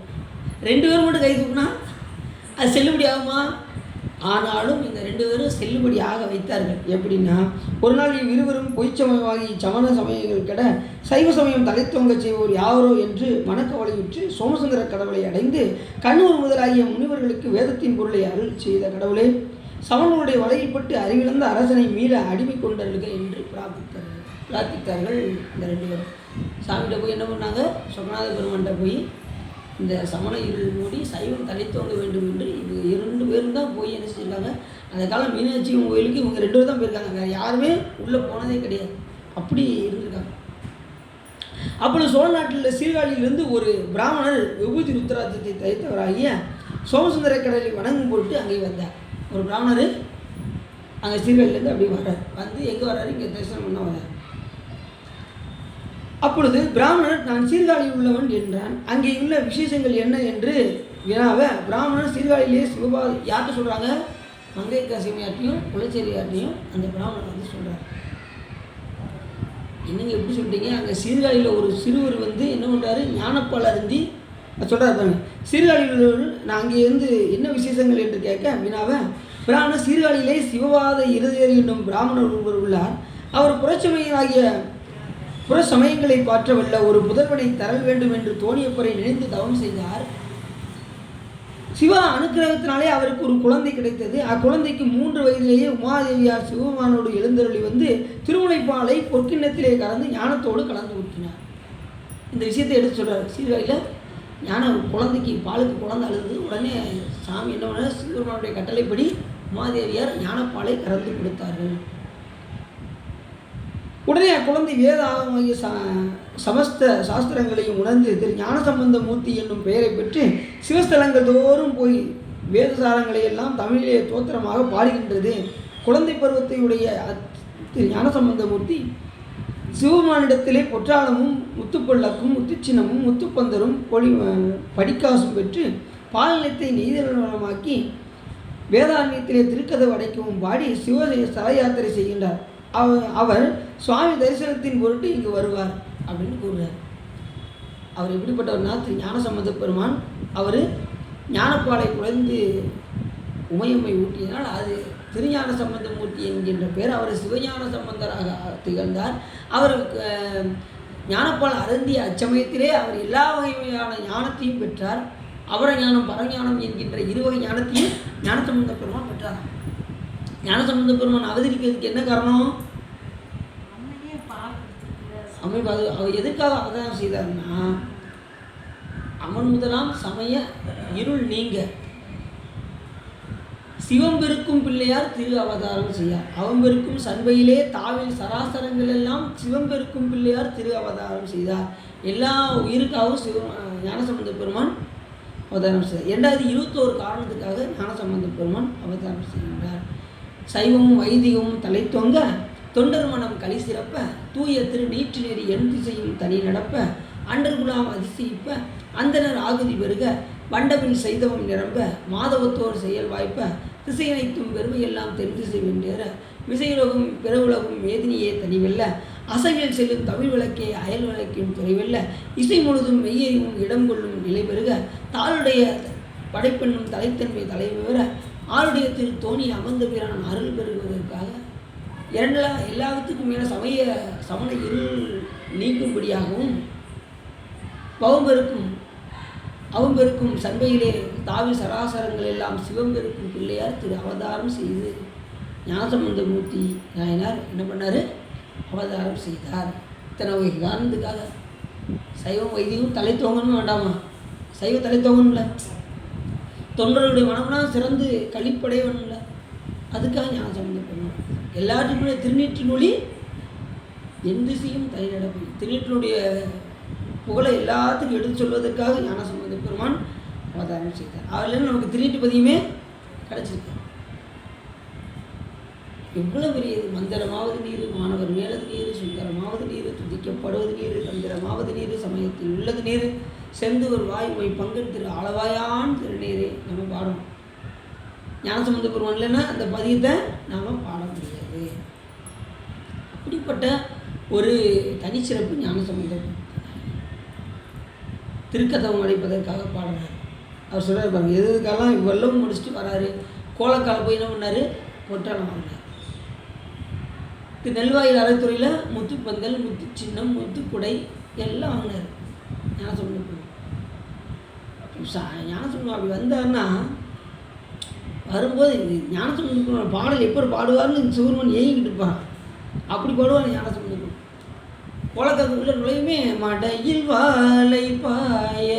2 பேர் மட்டும் கை தூக்குனா அது செல்லுபடி ஆகுமா? ஆனாலும் இந்த 2 பேரும் செல்லுபடியாக வைத்தார்கள். எப்படின்னா, ஒரு நாள் இவ்விருவரும் பொய்ச்சமயமாகி சமண சமயங்கள் கெட சைவ சமயம் தலைத்தோங்க செய்வோர் யாரோ என்று மனக்கவலையுற்று சோமசுந்தர கடவுளை அடைந்து கண்ணூர் முதலாகிய முனிவர்களுக்கு வேதத்தின் பொருளை அருள் செய்த கடவுளே, சமணர்களுடைய வலையில்பட்டு அறிவிழந்த அரசனை மீள அடிமை கொண்டருள்க என்று பிரார்த்தித்தார்கள். இந்த 2 பேரும் சாமிகிட்ட போய் என்ன பண்ணாங்க? சொக்கநாத பெருமான்கிட்ட போய் இந்த சமண இருள் மூடி சைவம் தலைத்தோங்க வேண்டும் என்று இவங்க 2 பேரும் தான் போய் என்ன செஞ்சுருக்காங்க. அந்த காலம் மீனாட்சி கோயிலுக்கு இவங்க 2 பேர் தான் போயிருக்காங்க, வேறு யாருமே உள்ளே போனதே கிடையாது. அப்படி இருந்திருக்காங்க. அப்பொழுது சோழ நாட்டில் சீர்காழியிலிருந்து ஒரு பிராமணர் விபூதி ருத்ராட்சத்தை தைத்தவராகிய சோமசுந்தர கடலை வணங்கும் பொருட்டு அங்கே வந்தார். ஒரு பிராமணர் அங்கே சீர்காழியிலேருந்து அப்படி வர்றார். வந்து எங்கே வர்றாரு? இங்கே தரிசனம் பண்ண வர்றார். அப்பொழுது பிராமணர் நான் சீர்காழியில் உள்ளவன் என்றான். அங்கே உள்ள விசேஷங்கள் என்ன என்று வினாவ பிராமணர் சீர்காழியிலே சிவபாத யார்கிட்ட சொல்கிறாங்க? மங்கையர்க்கரசி அம்மையார்ட்டையும் குலச்சிறையார்ட்டையும் அந்த பிராமணர் வந்து சொல்கிறார். என்னங்க எப்படி சொல்லிட்டீங்க? அங்கே சீர்காழியில் ஒரு சிறுவர் வந்து என்ன பண்ணுறாரு? ஞானப்பால் அருந்தி சொல்கிறார் பாருங்க. சீர்காழியில் நான் அங்கே இருந்து என்ன விசேஷங்கள் என்று கேட்க வினாவ பிராமணர் சீர்காழியிலே சிவபாத இருதயர் என்னும் பிராமணர் ஒருவர் உள்ளார். அவர் புற சமயங்களை பாற்றவல்ல ஒரு புதல்வனை தரல் வேண்டும் என்று தோணியப்பரை நினைந்து தவம் செய்தார். சிவா அனுக்கிரகத்தினாலே அவருக்கு ஒரு குழந்தை கிடைத்தது. அக்குழந்தைக்கு 3 வயதிலேயே உமாதேவியார் சிவபெருமானோடு எழுந்தருளி வந்து திருமுனைப்பாலை பொற்கிண்ணத்திலே கலந்து ஞானத்தோடு கலந்து ஊற்றினார். இந்த விஷயத்தை எடுத்து சொல்கிறார். சீர்காழியில் குழந்தைக்கு பாலுக்கு குழந்தை அழுது. உடனே சாமி என்ன பண்ண? சிவபெருமானுடைய கட்டளைப்படி உமாதேவியார் ஞானப்பாலை கலந்து கொடுத்தார்கள். உடனே அக்குழந்தை வேத ஆகமாகிய சமஸ்த சாஸ்திரங்களையும் உணர்ந்து திரு ஞானசம்பந்த மூர்த்தி என்னும் பெயரை பெற்று சிவஸ்தலங்கள் தோறும் போய் வேதசாரங்களை எல்லாம் தமிழிலே தோத்திரமாக பாடுகின்றது. குழந்தை பருவத்தை உடைய திரு ஞானசம்பந்த மூர்த்தி சிவபெருமானிடத்திலே பொற்றாளமும் முத்துப்பல்லக்கும் முத்துச்சின்னமும் முத்துப்பந்தரும் படிக்காசும் பெற்று பாலநிலத்தை நெய்தலமாக்கி வேதாரண்யத்திலே திருக்கதவு அடைக்கவும் பாடி சிவ யாத்திரை செய்கின்றார். அவர் சுவாமி தரிசனத்தின் பொருட்டு இங்கு வருவார் அப்படின்னு கூறுறார். அவர் எப்படிப்பட்டவர்னா திரு ஞானசம்பந்த பெருமான். அவர் ஞானப்பாலை குறைந்து உமையம்மை ஊட்டியனால் அது திருஞான சம்பந்த மூர்த்தி என்கின்ற பேர். அவர் சிவஞான சம்பந்தராக திகழ்ந்தார். அவர் ஞானப்பால் அருந்திய அச்சமயத்திலே அவர் எல்லா வகையான ஞானத்தையும் பெற்றார். அவர ஞானம் பரஞானம் என்கின்ற 2 வகை ஞானத்தையும் ஞானசம்பந்த பெருமான் பெற்றார். ஞானசம்பந்த பெருமான் அவதரிக்கிறதுக்கு என்ன காரணம்? அவர் எதுக்காக அவதாரம் செய்தார்னா, அவன் முதலாம் சமய இருள் நீங்க சிவம்பெருக்கும் பிள்ளையார் திரு அவதாரம் செய்யார். அவம்பெருக்கும் சண்பையிலே தாவில் சராசரங்கள் எல்லாம் சிவம்பெருக்கும் பிள்ளையார் திரு அவதாரம் செய்தார். எல்லா உயிருக்காகவும் ஞானசம்பந்த பெருமான் அவதாரம் செய்தார். 21 காரணத்துக்காக ஞானசம்பந்த பெருமான் அவதாரம் செய்கின்றார். சைவமும் வைதிகமும் தலைத்தோங்க தொண்டர் மனம் களி சிறப்ப தூய திரு நீற்று நெறி எண் திசையும் தனி நடப்ப அண்டர் குலாம் அதிசயிப்ப அந்தனர் ஆகுதி பெருக வண்டபின் செய்தவம் நிரம்ப மாதவத்தோர் செயல் வாய்ப்ப திசையனைத்தும் பெருமையெல்லாம் தென் திசை வென்றேற விசையுலகும் பிறவுலகும் மேதினியே தனிவெல்ல அசைவில் செல்லும் தமிழ் விளக்கே அயல் விளக்கின் துறைவெல்ல இசை முழுதும் மெய்யறிவும் இடம் கொள்ளும் நிலை பெருக தாளுடைய படைப்பெண்ணும் தலைத்தன்மை தலைவர ஆளுடைய திரு தோணி அமர்ந்த பிறான் அருள் பெறுவதற்காக எல்லாத்துக்கும் மேலே சமண இருள் நீக்கும்படியாகவும் அவம்பெருக்கும் சண்பையிலே தாவி சராசரங்கள் எல்லாம் சிவம்பெருக்கும் பிள்ளையார் திரு அவதாரம் செய்து ஞானசம்பந்த மூர்த்தி நாயனார் என்ன பண்ணார்? அவதாரம் செய்தார். இத்தனை வகை காரணத்துக்காக சைவம் வைதிகம் தலை தோங்கணும் வேண்டாமா? சைவ தலை தோங்கணும்ல, தொண்டர்களுடைய மனம்னா சிறந்து கழிப்படையவனும்ல, அதுக்காக ஞானசம்பந்தம் பண்ணணும். எல்லாத்துக்குமே திருநீற்றினொழி எந்த திசையும் தனி நடப்பு. திருநீற்றினுடைய புகழை எல்லாத்துக்கும் எடுத்து சொல்வதற்காக ஞானசம்பந்த பெருமான் அவதாரம் செய்தார். அதில் நமக்கு திருநீட்டு பதியுமே கிடச்சிருக்கு. எவ்வளோ பெரியது! மந்திரமாவது நீர், மாணவர் மேலது நீர், சுந்தரமாவது நீர், துதிக்கப்படுவது நீர், தந்திரமாவது நீர், சமயத்தில் உள்ளது நீர், செந்து ஒரு வாய் மொய் பங்கன் திரு ஆளவாயான் திருநீரே நம்ம பாடணும். ஞானசம்பந்த பெருமான் இல்லைன்னா அந்த பதியத்தை நாம் பாட முடியாது. அப்படிப்பட்ட ஒரு தனிச்சிறப்பு ஞானசம்பந்தம். திருக்கதவம் அடைப்பதற்காக பாடுறாரு. அவர் சொல்கிறார் பாருங்க, எதுக்கெல்லாம் இவ்வளவும் முடிச்சுட்டு வராரு. கோலக்கால போய் என்ன பண்ணார்? பொற்றாளம் வாங்கினார். நெல்வாயில் அறத்துறையில் முத்துப்பந்தல், முத்து சின்னம், முத்துக்குடை எல்லாம் வாங்கினார் ஞானசம்பந்தம். ஞானசம்பந்தம் அப்படி வந்தார்னா வரும்போது ஞானசம்பந்தம் பாடல் எப்போ பாடுவார்னு சிவருமன் ஏங்கிட்டு இருப்பான். அப்படி பாடுவார் ஞானசம்பந்தம். கோலக்காலத்துக்குள்ள நுழையுமே மடையில் வாழை பாய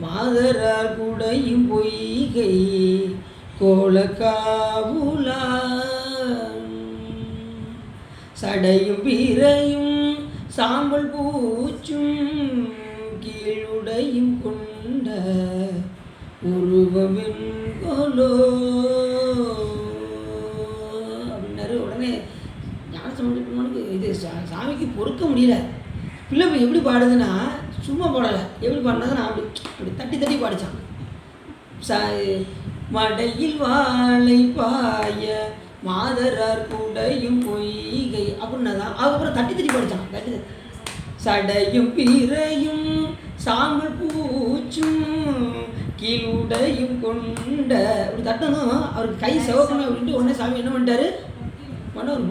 மாதரார் குடையும் பொய்கை கோலக்காவுலா சடையும் பிறையும் சாம்பல் பூச்சும் கீழுடையும் கொண்ட உருவமென்கொலோ அப்படின்னாரு. உடனே ஞானசம்பந்தனுக்கு இது சாமிக்கு பொறுக்க முடியல. பிள்ளை எப்படி பாடுதுன்னா சும்மா பாடலை, எப்படி பாடினது நான் அப்படி தட்டி தட்டி பாடித்தான். மடையில் வாழை பாய மாதரார் குடையும் பொய்கை அப்படின்னதான். அதுக்கப்புறம் தட்டி தட்டி படித்தான். தட்டி சடையும் பிறையும் சாம்பல் பூச்சும் கீழுடையும் கொண்ட அப்படி தட்டணும். அவருக்கு கை செவக்கணும் அப்படின்ட்டு உடனே சாமி என்ன பண்ணிட்டாரு? உடனே ஒரு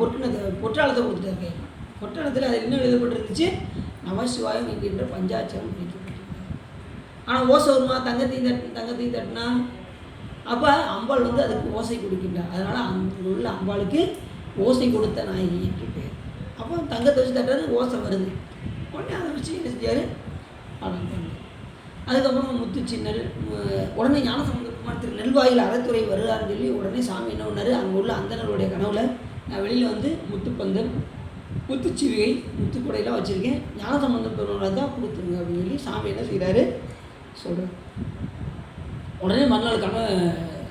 பொற்றாளத்தை கொடுத்துட்டாரு. பொற்றாளத்தில் அது என்ன எழுதப்பட்டிருந்துச்சு? நமசிவாயம் என்கின்ற பஞ்சாட்சரம் பிடிக்கப்பட்டிருக்கு. ஆனால் ஓசை வருமா? தங்கத்தையும் தட்டினா அப்போ அம்பாள் அதுக்கு ஓசை கொடுக்கின்றார். அதனால் அங்கே உள்ள அம்பாளுக்கு ஓசை கொடுத்த நாயகி என்று பேர். அப்போ தங்கத்தை வச்சு தட்டுறது ஓசை வருது. உடனே அதை வச்சு என்ன செஞ்சார்? படம் பண்ணு. அதுக்கப்புறம் முத்து சின்னல். உடனே ஞானசம்பந்தம் திரு நெல்வாயில் அறத்துறை வருகிறான்னு சொல்லி உடனே சாமி என்ன பண்ணார்? அங்கே உள்ள அந்தனருடைய கனவுல நான் வெளியில் முத்துப்பந்தல், முத்துச்சிவிகை, முத்துக்குடையெல்லாம் வச்சுருக்கேன், ஞானசம்பந்தம் பெருமாளை தான் கொடுத்துருங்க அப்படின்னு சொல்லி சாமி என்ன செய்கிறாரு சொல்கிறார். உடனே மறுநாள்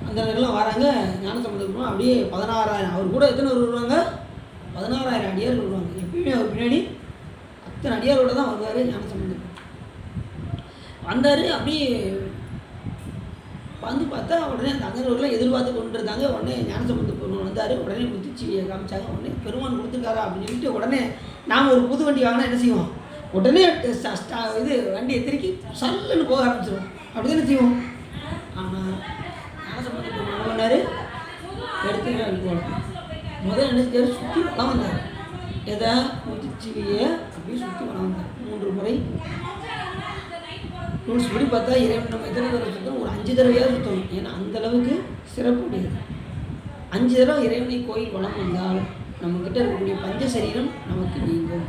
அந்த நேரம்லாம் வராங்க. ஞானசம்பந்தம் அப்படியே 16,000, அவர் கூட எத்தனை பேர் வருவாங்க? 16,000 அடியார் வருவாங்க. எப்பயுமே அவர் பின்னாடி அத்தனை அடியாரோட தான் வருவார் ஞானசம்பந்தம். வந்தார். அப்படியே வந்து பார்த்தா உடனே அந்த அங்கனவர்கள்லாம் எதிர்பார்த்து கொண்டு இருந்தாங்க. உடனே ஞானசம்பந்த பெருமான் வந்தார். உடனே முத்துச்சிவியை காமிச்சாங்க. உடனே பெருமான் கொடுத்துருக்காரா அப்படின்னு சொல்லிட்டு உடனே நாம் ஒரு புது வண்டி வாங்கினா என்ன செய்வோம்? உடனே இது வண்டியை திருக்கி சல்லுன்னு போக ஆரம்பிச்சிடும். அப்படி தானே செய்வோம். ஆனால் ஞானசம்பந்த பெருமான் என்ன பண்ணார்? எடுத்துக்கிட்டு போகலாம். முதல்ல நினைச்சாரு சுற்றி வளம் வந்தார். எதை? முத்துச்சிவியை அப்படியே சுற்றி வளம் வந்தார் 3 முறை. ரூல்ஸ் படி பார்த்தா இறைவன் நம்ம எத்தனை தடவை சுற்றணும்? ஒரு 5 தடவையாக சுற்றணும். ஏன்னா அந்தளவுக்கு சிறப்பு உடையது. 5 தடவை இறைவனை கோயில் வளம் வந்தால் நம்மக்கிட்ட இருக்கக்கூடிய பஞ்ச சரீரம் நமக்கு நீங்கும்.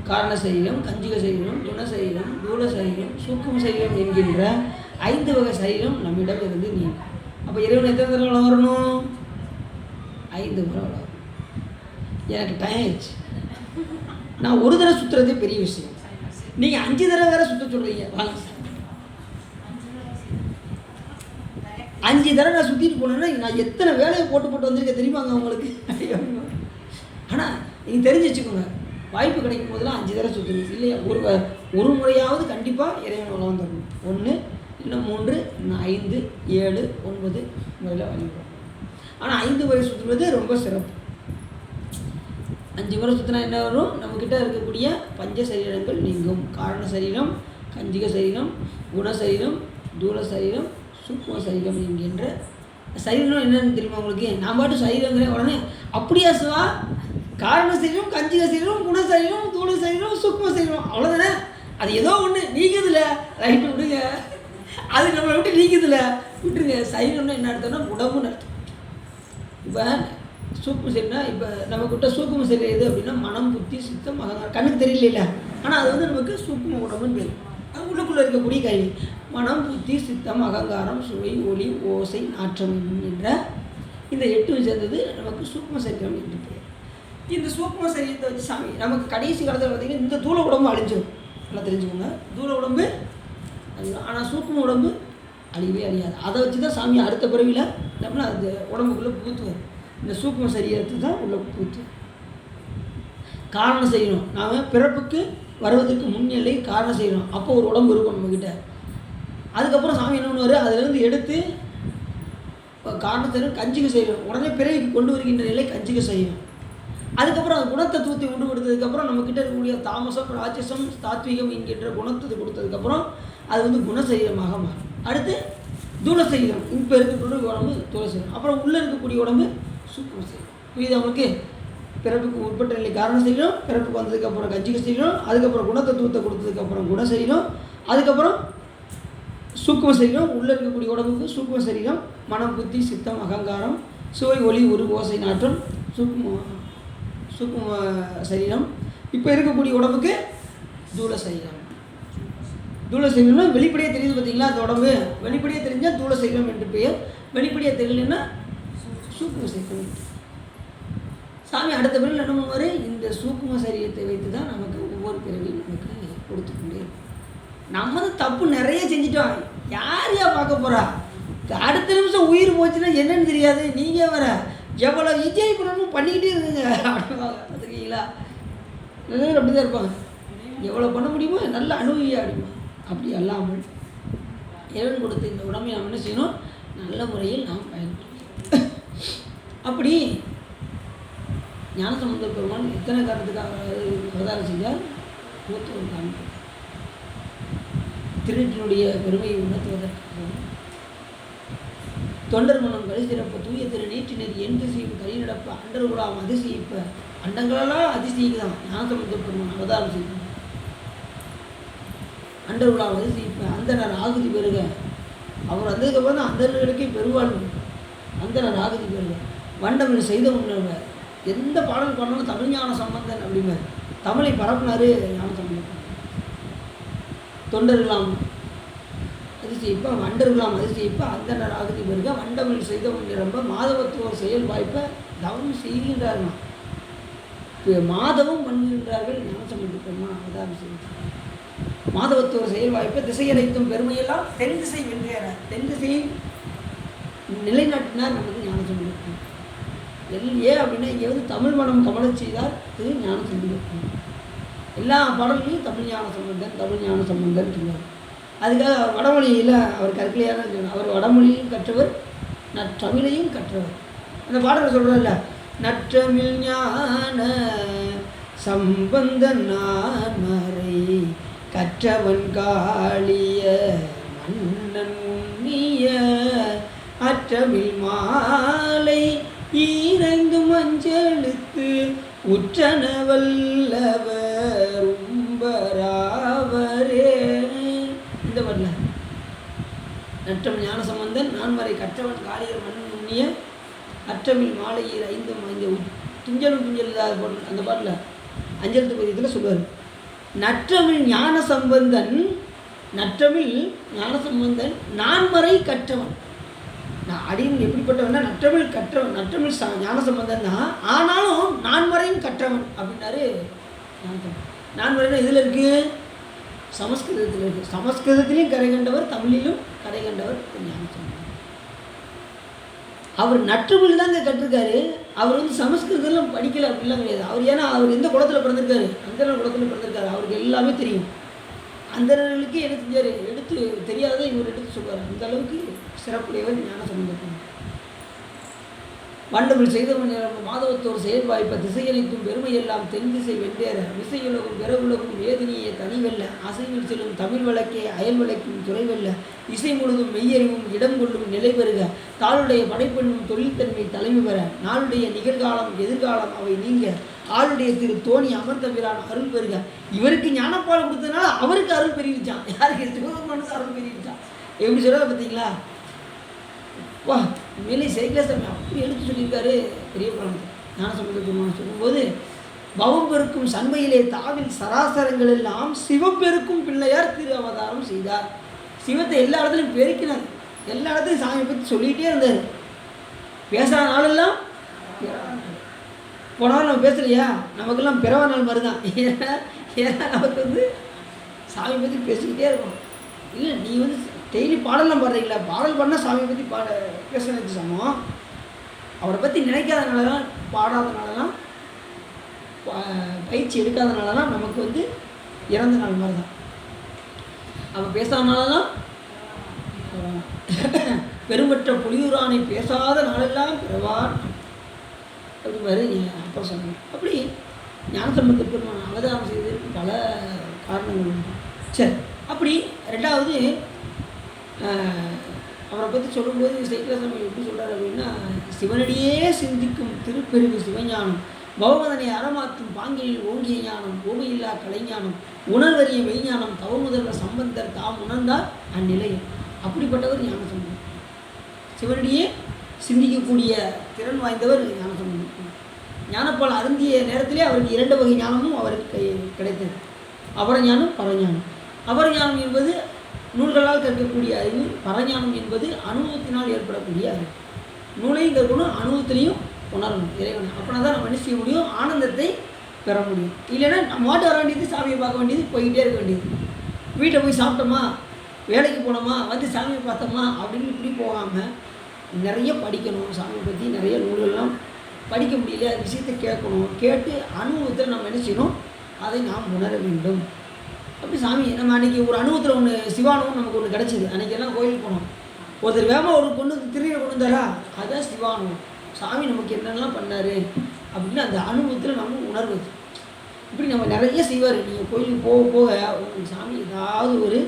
காரண சரீரம், கஞ்சிக சரீரம், குண சரீரம், தூள சரீரம், சூக்கும சரீரம் என்கின்ற 5 வகை சரீரம் நம்மிடம் இருந்து நீங்கும். அப்போ இறைவன் எத்தனை தடவை வளம் வரணும்? 5 முறை வளரும். எனக்கு டைம் ஆயிடுச்சு. நான் ஒரு தடவை சுற்றுறதே பெரிய விஷயம். நீங்கள் 5 தடவை வேறு சுற்ற சொல்கிறீங்க. வாங்க 5 தடவை நான் சுற்றிட்டு போனேன்னா நான் எத்தனை வேலையை போட்டு வந்திருக்கேன் தெரியுமாங்க அவங்களுக்கு. ஆனால் நீங்கள் தெரிஞ்சு வச்சுக்கோங்க. வாய்ப்பு கிடைக்கும் போதெல்லாம் 5 தடவை சுற்றுங்க இல்லையா? ஒரு முறையாவது கண்டிப்பாக இறைவன் உலகம் தரணும். 1, இன்னும் 3, இன்னும் 5, 7, 9 முறையில் வழிபடணும். ஆனால் 5 முறை சுற்றுவது ரொம்ப சிறப்பு. 5 முறை சுற்றினா என்ன வரும்? நம்மக்கிட்ட இருக்கக்கூடிய பஞ்ச சரீரங்கள் நீங்கும். காரண சரீரம், கஞ்சிக சரீரம், குண சரீரம், தூள சரீரம், சூக்ம சரீரம் என்கின்ற சரீரம் என்னென்னு தெரியுமா உங்களுக்கு? நான் பாட்டு சரீரங்கிற உடனே அப்படியா சிவா? காரண சரீரம், கஞ்சிக சரீரம், குண சரீரம், தூள சரீரம், சூக்ம சரீரம், அவ்வளோதானே? அது ஏதோ ஒன்று நீங்குதில்ல, ரைட்டு விடுங்க. அது நம்மளை விட்டு நீங்குதில்ல, விட்டுருங்க. சரீரம்னா என்ன அர்த்தம்னா உடம்புன்னு அர்த்தம். இப்போ சூக்ம சரீரம்னா இப்போ நம்மக்கிட்ட சூக்ம சரீரம் எது அப்படின்னா மனம், புத்தி, சித்தம், அகங்காரம். கண்ணுக்கு தெரியல, ஆனால் அது வந்து நமக்கு சூக்ம உடம்புன்னு பேர். அது உள்ளுக்குள்ளே இருக்கக்கூடிய கருவி. மனம், புத்தி, சித்தம், அகங்காரம், சுவை, ஒளி, ஓசை, நாற்றம் என்கின்ற இந்த 8 சேர்ந்தது நமக்கு சூக்ம சரீரம் என்று பேர். இந்த சூக்ம சரீரத்தை வச்சு சாமி நமக்கு கடைசி காலத்தில் பார்த்திங்கன்னா இந்த தூள உடம்பு அழிஞ்சிடும். நல்லா தெரிஞ்சுக்கோங்க. தூள உடம்பு அழியும், ஆனால் சூக்ம உடம்பு அழியவே அழியாது. அதை வச்சு தான் சாமி அடுத்த பிறவியில் நம்மள அந்த உடம்புக்குள்ளே பூத்துவார். இந்த சூக்ம சரீரத்தை தான் உள்ள பூத்துவார். காரணம் செய்யணும். நாம் பிறப்புக்கு வருவதற்கு முன்னிலை காரணம் செய்யணும். அப்போ ஒரு உடம்பு இருக்கும் நம்மக்கிட்ட. அதுக்கப்புறம் சாமி என்ன பண்ணுவார்? அதிலேருந்து எடுத்து காரணம் செய்யணும், கஞ்சிகை செய்யணும். உடனே பிறவிக்கு கொண்டு வருகின்ற நிலை கஞ்சிகை செய்யணும். அதுக்கப்புறம் அது குணத்தத்துவத்தை உண்டு கொடுத்ததுக்கப்புறம் நம்மக்கிட்ட இருக்கக்கூடிய தாமசம், ராட்சசம், தாத்வீகம் என்கின்ற குணத்தை கொடுத்ததுக்கப்புறம் அது வந்து குணசரீரமாக மாறும். அடுத்து தூள சரீரம். இப்போ இருக்கக்கூடிய உடம்பு தூள சரீரம். அப்புறம் உள்ளே இருக்கக்கூடிய உடம்பு சூக்ம சரீரம். இது அவங்களுக்கு பிறப்புக்கு உட்பட்ட நிலை காரண சரீரம், பிறப்புக்கு வந்ததுக்கப்புறம் கஞ்சிக சரீரம், அதுக்கப்புறம் குணத்தத்துவத்தை கொடுத்ததுக்கப்புறம் குண சரீரம், அதுக்கப்புறம் சூக்ம சரீரம். உள்ளே இருக்கக்கூடிய உடம்புக்கு சூக்ம சரீரம், மனம், புத்தி, சித்தம், அகங்காரம், சுவை, ஒளி, ஒரு ஓசை, நாற்றம், சூக்ம சரீரம். இப்போ இருக்கக்கூடிய உடம்புக்கு தூள சரீரம். தூள சரீரம்னா வெளிப்படையாக தெரியுது பார்த்தீங்களா? அந்த உடம்பு வெளிப்படையாக தெரிஞ்சால் தூள சரீரம் என்று பெயர். வெளிப்படையாக தெரியலன்னா சூக்ம சரீரம். சாமி அடுத்த பிறகு என்ன பண்ணுவார்? இந்த சூக்ம சரீரத்தை வைத்து தான் நமக்கு ஒவ்வொரு பிறவியும் நமக்கு கொடுத்துக்கொண்டே இருக்கும். நம்ம தான் தப்பு நிறைய செஞ்சிட்டோம். யாரையா பார்க்க போகிறா? அடுத்த நிமிஷம் உயிர் போச்சுன்னா என்னன்னு தெரியாது. நீங்கள் வர எவ்வளோ என்ஜாய் பண்ணணும் பண்ணிக்கிட்டே இருக்குங்க அப்படிவாங்க. பார்த்துருக்கீங்களா? நிறைய அப்படி தான் இருப்பாங்க. எவ்வளோ பண்ண முடியுமோ நல்ல அனுபவியாக அடிக்கும். அப்படி அல்லாமல் இறைவன் கொடுத்த இந்த உடம்பை நாம் என்ன செய்யணும்? நல்ல முறையில் நாம் பயன்படுத்தணும். அப்படி ஞானசம்பந்த பெருமான் எத்தனை காரணத்துக்காக அவதாரம் செஞ்சால்? மூத்தவர் காரணம். திருநீற்றினுடைய பெருமையை உணர்த்துவதற்காக தொண்டர் மனம் கழிசிறப்ப தூய திருநீற்றினர் என் திசையும் கறி நடப்ப அண்டர் குலாம் அதிசயிப்ப அண்டங்களெல்லாம் அதிசயிக்குதான் ஞானசம்பந்த பெருமான் அவதாரம் செய்யணும். அண்டர் குலாம் அதிசயிப்ப அந்தனர் ஆகுதி பெறுக. அவர் வந்ததுக்கப்புறம் தான் அந்தர்களுக்கே பெருவாழ்வு. அந்தனர் ஆகுதி பெறுக. வண்டமிழ் செய்த உணர்வை எந்த பாடல் பாடணும் தமிழ் ஞான சம்பந்தன் அப்படிங்கிற தமிழை பரப்புனாரு ஞானசம்பந்தன். தொண்டர்களாம் அதிசயிப்ப வண்டர்களாம் அதிசயிப்ப அந்தனர் ஆகுதி பெருக வண்டமிழ் செய்த நிரம்ப மாதவத்துவோர் செயல் வாய்ப்ப தவம் செய்கின்றார்கள். மாதவம் பண்ணுகின்றார்கள் ஞானசம்பந்த பெருமான் அவதாரம் செய்கின்றார். மாதவத்துவோர் செயல் வாய்ப்ப திசையனைத்தும் பெருமையெல்லாம் தென் திசை வென்றார். தென் திசையை நிலைநாட்டினார் நமக்கு ஞானசம்பந்த பெருமான். ஏன் அப்படின்னா இங்கே வந்து தமிழ் மனம் கமல செய்தார் திரு ஞானசம்பந்த பெருமான். எல்லா பாடல்களையும் தமிழ் ஞான சம்பந்தன் தமிழ் ஞான சம்பந்தன் சொல்லுவார். அதுக்காக வடமொழியில் அவர் கற்கலையான அவர் வடமொழியும் கற்றவர், நற்றமிழையும் கற்றவர். அந்த பாடலை சொல்கிறதில்ல, நற்றமிழ் ஞான சம்பந்தன் நான்மறை கற்றவன் காளிய மன்னன் உண்ணிய அற்றமிழ் மாலை ஈரங்கு மஞ்சளுத்து உற்றன வல்லவர் உம்பராவரே. இந்த வரல நற்றம் ஞான சம்பந்தன் நான்மறை கற்றவன் காளியர் மன்னன் உண்ணிய அற்றமிழ் மாலையீர் ஐந்தும் இந்த துஞ்சலும் துஞ்சல் இல்லாத போட்டு அந்த பாட்டில் அஞ்சலத்து பதியத்தில் சொல்லுவார். நற்றமிழ் ஞான சம்பந்தன் நான்மறை கற்றவன். நான் அடியும் எப்படிப்பட்டவன்னா நற்றமிழ் கற்றவன், நற்றமிழ் ஞான சம்பந்தன் தான், ஆனாலும் நான்மறையும் கற்றவன் அப்படின்னாரு ஞானசம்பந்தன். நான்மறைனா இதில் இருக்குது, சமஸ்கிருதத்தில் இருக்குது. சமஸ்கிருதத்திலையும் கரை கண்டவர், தமிழிலும் கரை கண்டவர் ஞானசம்பந்தன். அவர் நற்றுமொழி தாங்க கற்றுருக்காரு. அவர் வந்து சமஸ்கிருதம்லாம் படிக்கல அப்படிலாம் கிடையாது. அவர் ஏன்னா அவர் எந்த குளத்தில் பிறந்திருக்காரு, அந்தனர் குளத்தில் பிறந்திருக்காரு. அவருக்கு எல்லாமே தெரியும். அந்தணர்களுக்கு என்ன செஞ்சார், எடுத்து தெரியாத இவர் எடுத்து சொல்வார். அந்த அளவுக்கு சிறப்புடையவர் ஞானசம்பந்த பெருமான். வண்டமிழ் செய்தவன் மாதவத்தோர் செயல்வாய்ப்ப திசையளிக்கும் பெருமையெல்லாம் தென் திசை வென்றேற விசையுலகும் பிறகுலகும் வேதினியை தனிவெல்ல அசைவில் செல்லும் தமிழ் வழக்கே அயல் வழக்கும் துறைவெல்ல இசை முழுதும் மெய்யறிவும் இடம் கொள்ளும் நிலை பெறுக தாளுடைய படைப்பெண்ணும் தொழில்தன்மை தலைமை பெற நாளுடைய நிகழ்காலம் எதிர்காலம் அவை நீங்க ஆளுடைய திரு தோணி அமர்ந்தபிரான் அருள் பெறுக. இவருக்கு ஞானப்பால் கொடுத்ததுனால அவருக்கு அருள் பெருகிச்சான். யாருக்கு சிவபெருமானுக்கு அருள் பெருகிச்சான். எப்படி சொல்ல பார்த்தீங்களா? வா, உண்மையிலே சேக்கிலாசாமி அப்படி எடுத்து சொல்லியிருக்காரு பெரிய புராணத்தில். ஞானசம்பந்த பெருமான் சொல்லும்போது பவம் பெருக்கும் சண்மையிலே தாவில் சராசரங்கள் எல்லாம் சிவப்பெருக்கும் பிள்ளையார் திரு அவதாரம் செய்தார். சிவத்தை எல்லா இடத்துலையும் பெருக்கினார். எல்லா இடத்துலையும் சாமியை பற்றி சொல்லிகிட்டே இருந்தார். பேசாத நாளெல்லாம் போனாலும் நம்ம பேசலையா, நமக்கெல்லாம் பிறவ நாள் மாதிரி தான். ஏன்னா நமக்கு வந்து சாமி பற்றி பேசிக்கிட்டே இருக்கணும். இல்லை நீ வந்து டெய்லி பாடலாம் பாடுறீங்களா, பாடல் பண்ணால் சாமியை பற்றி பேசுறது சமம். அவரை பற்றி நினைக்காதனால தான், பாடாதனால தான், பயிற்சி எடுக்காதனால தான் நமக்கு வந்து இறந்த நாள் மாதிரி தான். அவன் பேசாதனால தான் பெரும்பற்ற புலியூரானை பேசாத நாளெல்லாம் பிறவான் அப்படி மாதிரி அப்புறம் சொன்னேன். அப்படி ஞானசம்பந்த பெருமான் அவதாரம் செய்ததற்கு பல காரணங்கள் உண்டு. சரி, அப்படி ரெண்டாவது அவரை பற்றி சொல்லும்போது சேக்கிலாசாமி எப்படி சொல்கிறார் அப்படின்னா, சிவனடியே சிந்திக்கும் திருப்பெருகு சிவஞானம் பகவதனை அறமாற்றும் பாங்கில் ஓங்கிய ஞானம் ஓமையில்லா கலைஞானம் உணர்வறிய மெய்ஞானம் தவமுதல்வ சம்பந்தர் தாம் உணர்ந்தார் அந்நிலையம். அப்படிப்பட்டவர் ஞானசம்பந்தர். சிவனடியே சிந்திக்கக்கூடிய திறன் வாய்ந்தவர் ஞானசம்பந்தர். ஞானப்பால் அருந்திய நேரத்திலே அவருக்கு 2 வகை ஞானமும் அவருக்கு கிடைத்தது. அபரஞானம், பரஞானம். அபரஞானம் என்பது நூல்களால் கற்கக்கூடிய அறிவு, பரஞானம் என்பது அனுபவத்தினால் ஏற்படக்கூடிய அறிவு. நூலையும் கற்கணும், அனுபவத்திலையும் உணரணும் இறைவனை. அப்படின்னா தான் நம்ம என்ன செய்ய முடியும், ஆனந்தத்தை பெற முடியும். இல்லைன்னா நம்ம மாட்டு வர வேண்டியது, சாமியை பார்க்க வேண்டியது, போய்கிட்டே இருக்க வேண்டியது. வீட்டை போய் சாப்பிட்டோமா, வேலைக்கு போனோமா, வந்து சாமியை பார்த்தோமா அப்படின்னு இப்படி போகாமல் நிறைய படிக்கணும். சாமியை பற்றி நிறைய நூல்கள்லாம் படிக்க முடியல, விஷயத்தை கேட்கணும். கேட்டு அனுபவத்தில் நம்ம என்ன செய்யணும், அதை நாம் உணர வேண்டும். அப்படி சாமி நம்ம அன்றைக்கி ஒரு அனுபவத்தில் ஒன்று சிவானுவம் நமக்கு ஒன்று கிடச்சிது. அன்றைக்கி எல்லாம் கோயிலுக்கு போனோம். ஒருத்தர் வேகமாக ஒரு கொண்டு திருநீரை கொண்டு வந்தாரா, அதுதான் சிவானுவம். சாமி நமக்கு என்னென்னலாம் பண்ணார் அப்படின்னு அந்த அனுபவத்தில் நம்ம உணர்வது. இப்படி நம்ம நிறைய செய்வார். நீங்கள் கோயிலுக்கு போக போக உங்களுக்கு சாமி ஏதாவது ஒரு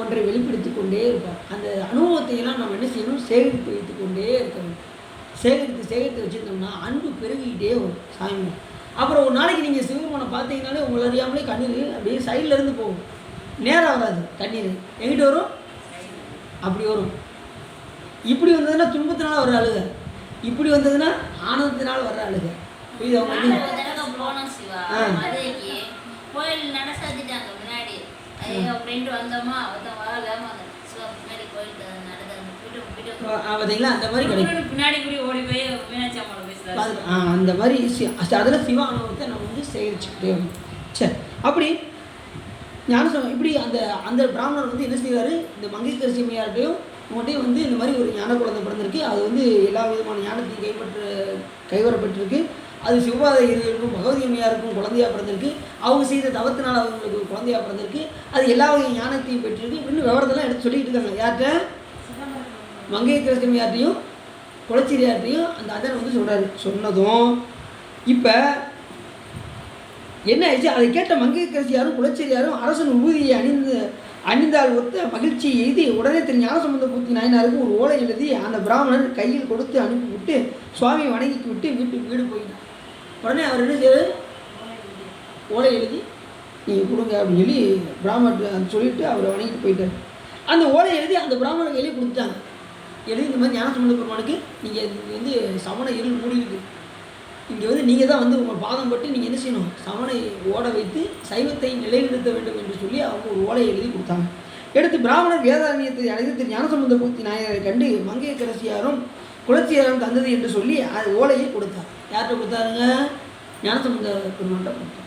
ஒன்றை வெளிப்படுத்தி கொண்டே இருப்பார். அந்த அனுபவத்தையெல்லாம் நம்ம என்ன செய்யணும், சேகரித்து வைத்து கொண்டே இருக்கணும். சேகரித்து வச்சுருந்தோம்னா அன்பு பெருகிக்கிட்டே வரும் சாமி. அப்புறம் ஒரு நாளைக்கு நீங்கள் சிவபெருமானை பார்த்தீங்கன்னாலே உங்களை அறியாமலே கண்ணீர் அப்படியே சைட்லேருந்து போகும். நேராக வராது கண்ணீர். எங்கிட்ட வரும், அப்படி வரும். இப்படி வந்ததுன்னா துன்பத்தினால வர்ற அழுக, இப்படி வந்ததுன்னா ஆனந்தத்தினால வர்ற அழுக. புரியுது? அவங்க வந்து கோயில் நட சாத்திட்டாங்க முன்னாடி. ஃப்ரெண்டு வந்தோமா பார்த்தீங்களா, அந்த மாதிரி கிடைக்கும். பின்னாடி கூட ஓடி போய் மீனாட்சி அம்மாவை பேசுகிறாங்க. அந்த மாதிரி அதில் சிவ அனுபவத்தை நம்ம வந்து சேகரிச்சுக்கிட்டே வரும். சரி, அப்படி ஞானசம்பந்தர் இப்படி அந்த பிராமணர் வந்து என்ன செய்வார், இந்த மங்கையர்க்கரசி அம்மையார்ட்டையும் உங்கள்கிட்டையும் வந்து இந்த மாதிரி ஒரு ஞான குழந்தை பிறந்திருக்கு, அது வந்து எல்லா விதமான ஞானத்தையும் கைவரப்பட்டிருக்கு, அது சிவபாத இருக்கும் பகவதி அம்மையாருக்கும் குழந்தையாக பிறந்திருக்கு, அவங்க செய்த தவத்தினால் அவங்களுக்கு குழந்தையாக பிறந்திருக்கு, அது எல்லா வகை ஞானத்தையும் பெற்றிருக்கு. இன்னும் விவரத்தெல்லாம் எடுத்து சொல்லிக்கிட்டு இருக்காங்க. யார்கிட்ட, மங்கையர்க்கரசி அம்மையார்ட்டையும் குலச்சிரியார்ட்டையும் அந்த அதனை வந்து சொல்கிறாரு. சொன்னதும் இப்போ என்ன ஆயிடுச்சு, அதை கேட்ட மங்கையர்க்கரசியாரும் குலச்சிரியாரும் அரசன் ஊதியை அணிந்தால் ஒத்த மகிழ்ச்சியை எய்தி உடனே திரு ஞானசம்பந்த பூர்த்தி நாயனாருக்கு ஒரு ஓலை எழுதி அந்த பிராமணர் கையில் கொடுத்து அனுப்பிவிட்டு சுவாமியை வணங்கிட்டு விட்டு வீடு போயிட்டார். உடனே அவர் என்ன செய்வார், ஓலை எழுதி நீங்கள் கொடுங்க அப்படின்னு சொல்லி பிராமணர் சொல்லிவிட்டு அவரை வணங்கிட்டு போயிட்டார். அந்த ஓலை எழுதி அந்த பிராமணர் கையிலே கொடுத்தாங்க. எழுதி இந்த மாதிரி ஞானசம்பந்த பெருமானுக்கு நீங்கள் வந்து சமண இருள் மூடியிருக்கு, இங்கே வந்து நீங்கள் தான் வந்து உங்கள் பாதம் பட்டு நீங்கள் என்ன செய்யணும், சமணை ஓட வைத்து சைவத்தை நிலைநிறுத்த வேண்டும் என்று சொல்லி அவங்க ஒரு ஓலையை எழுதி கொடுத்தாங்க. எடுத்து பிராமணர் வேதாரண்யத்தை அடைந்து திரு ஞானசம்பந்த பூர்த்தி நாயனரை கண்டு மங்கையர்க்கரசியாரும் குலச்சியாரும் தந்தது என்று சொல்லி அது ஓலையை கொடுத்தார். யார்கிட்ட கொடுத்தாருங்க, ஞானசம்பந்த பெருமான்கிட்ட கொடுத்தாங்க.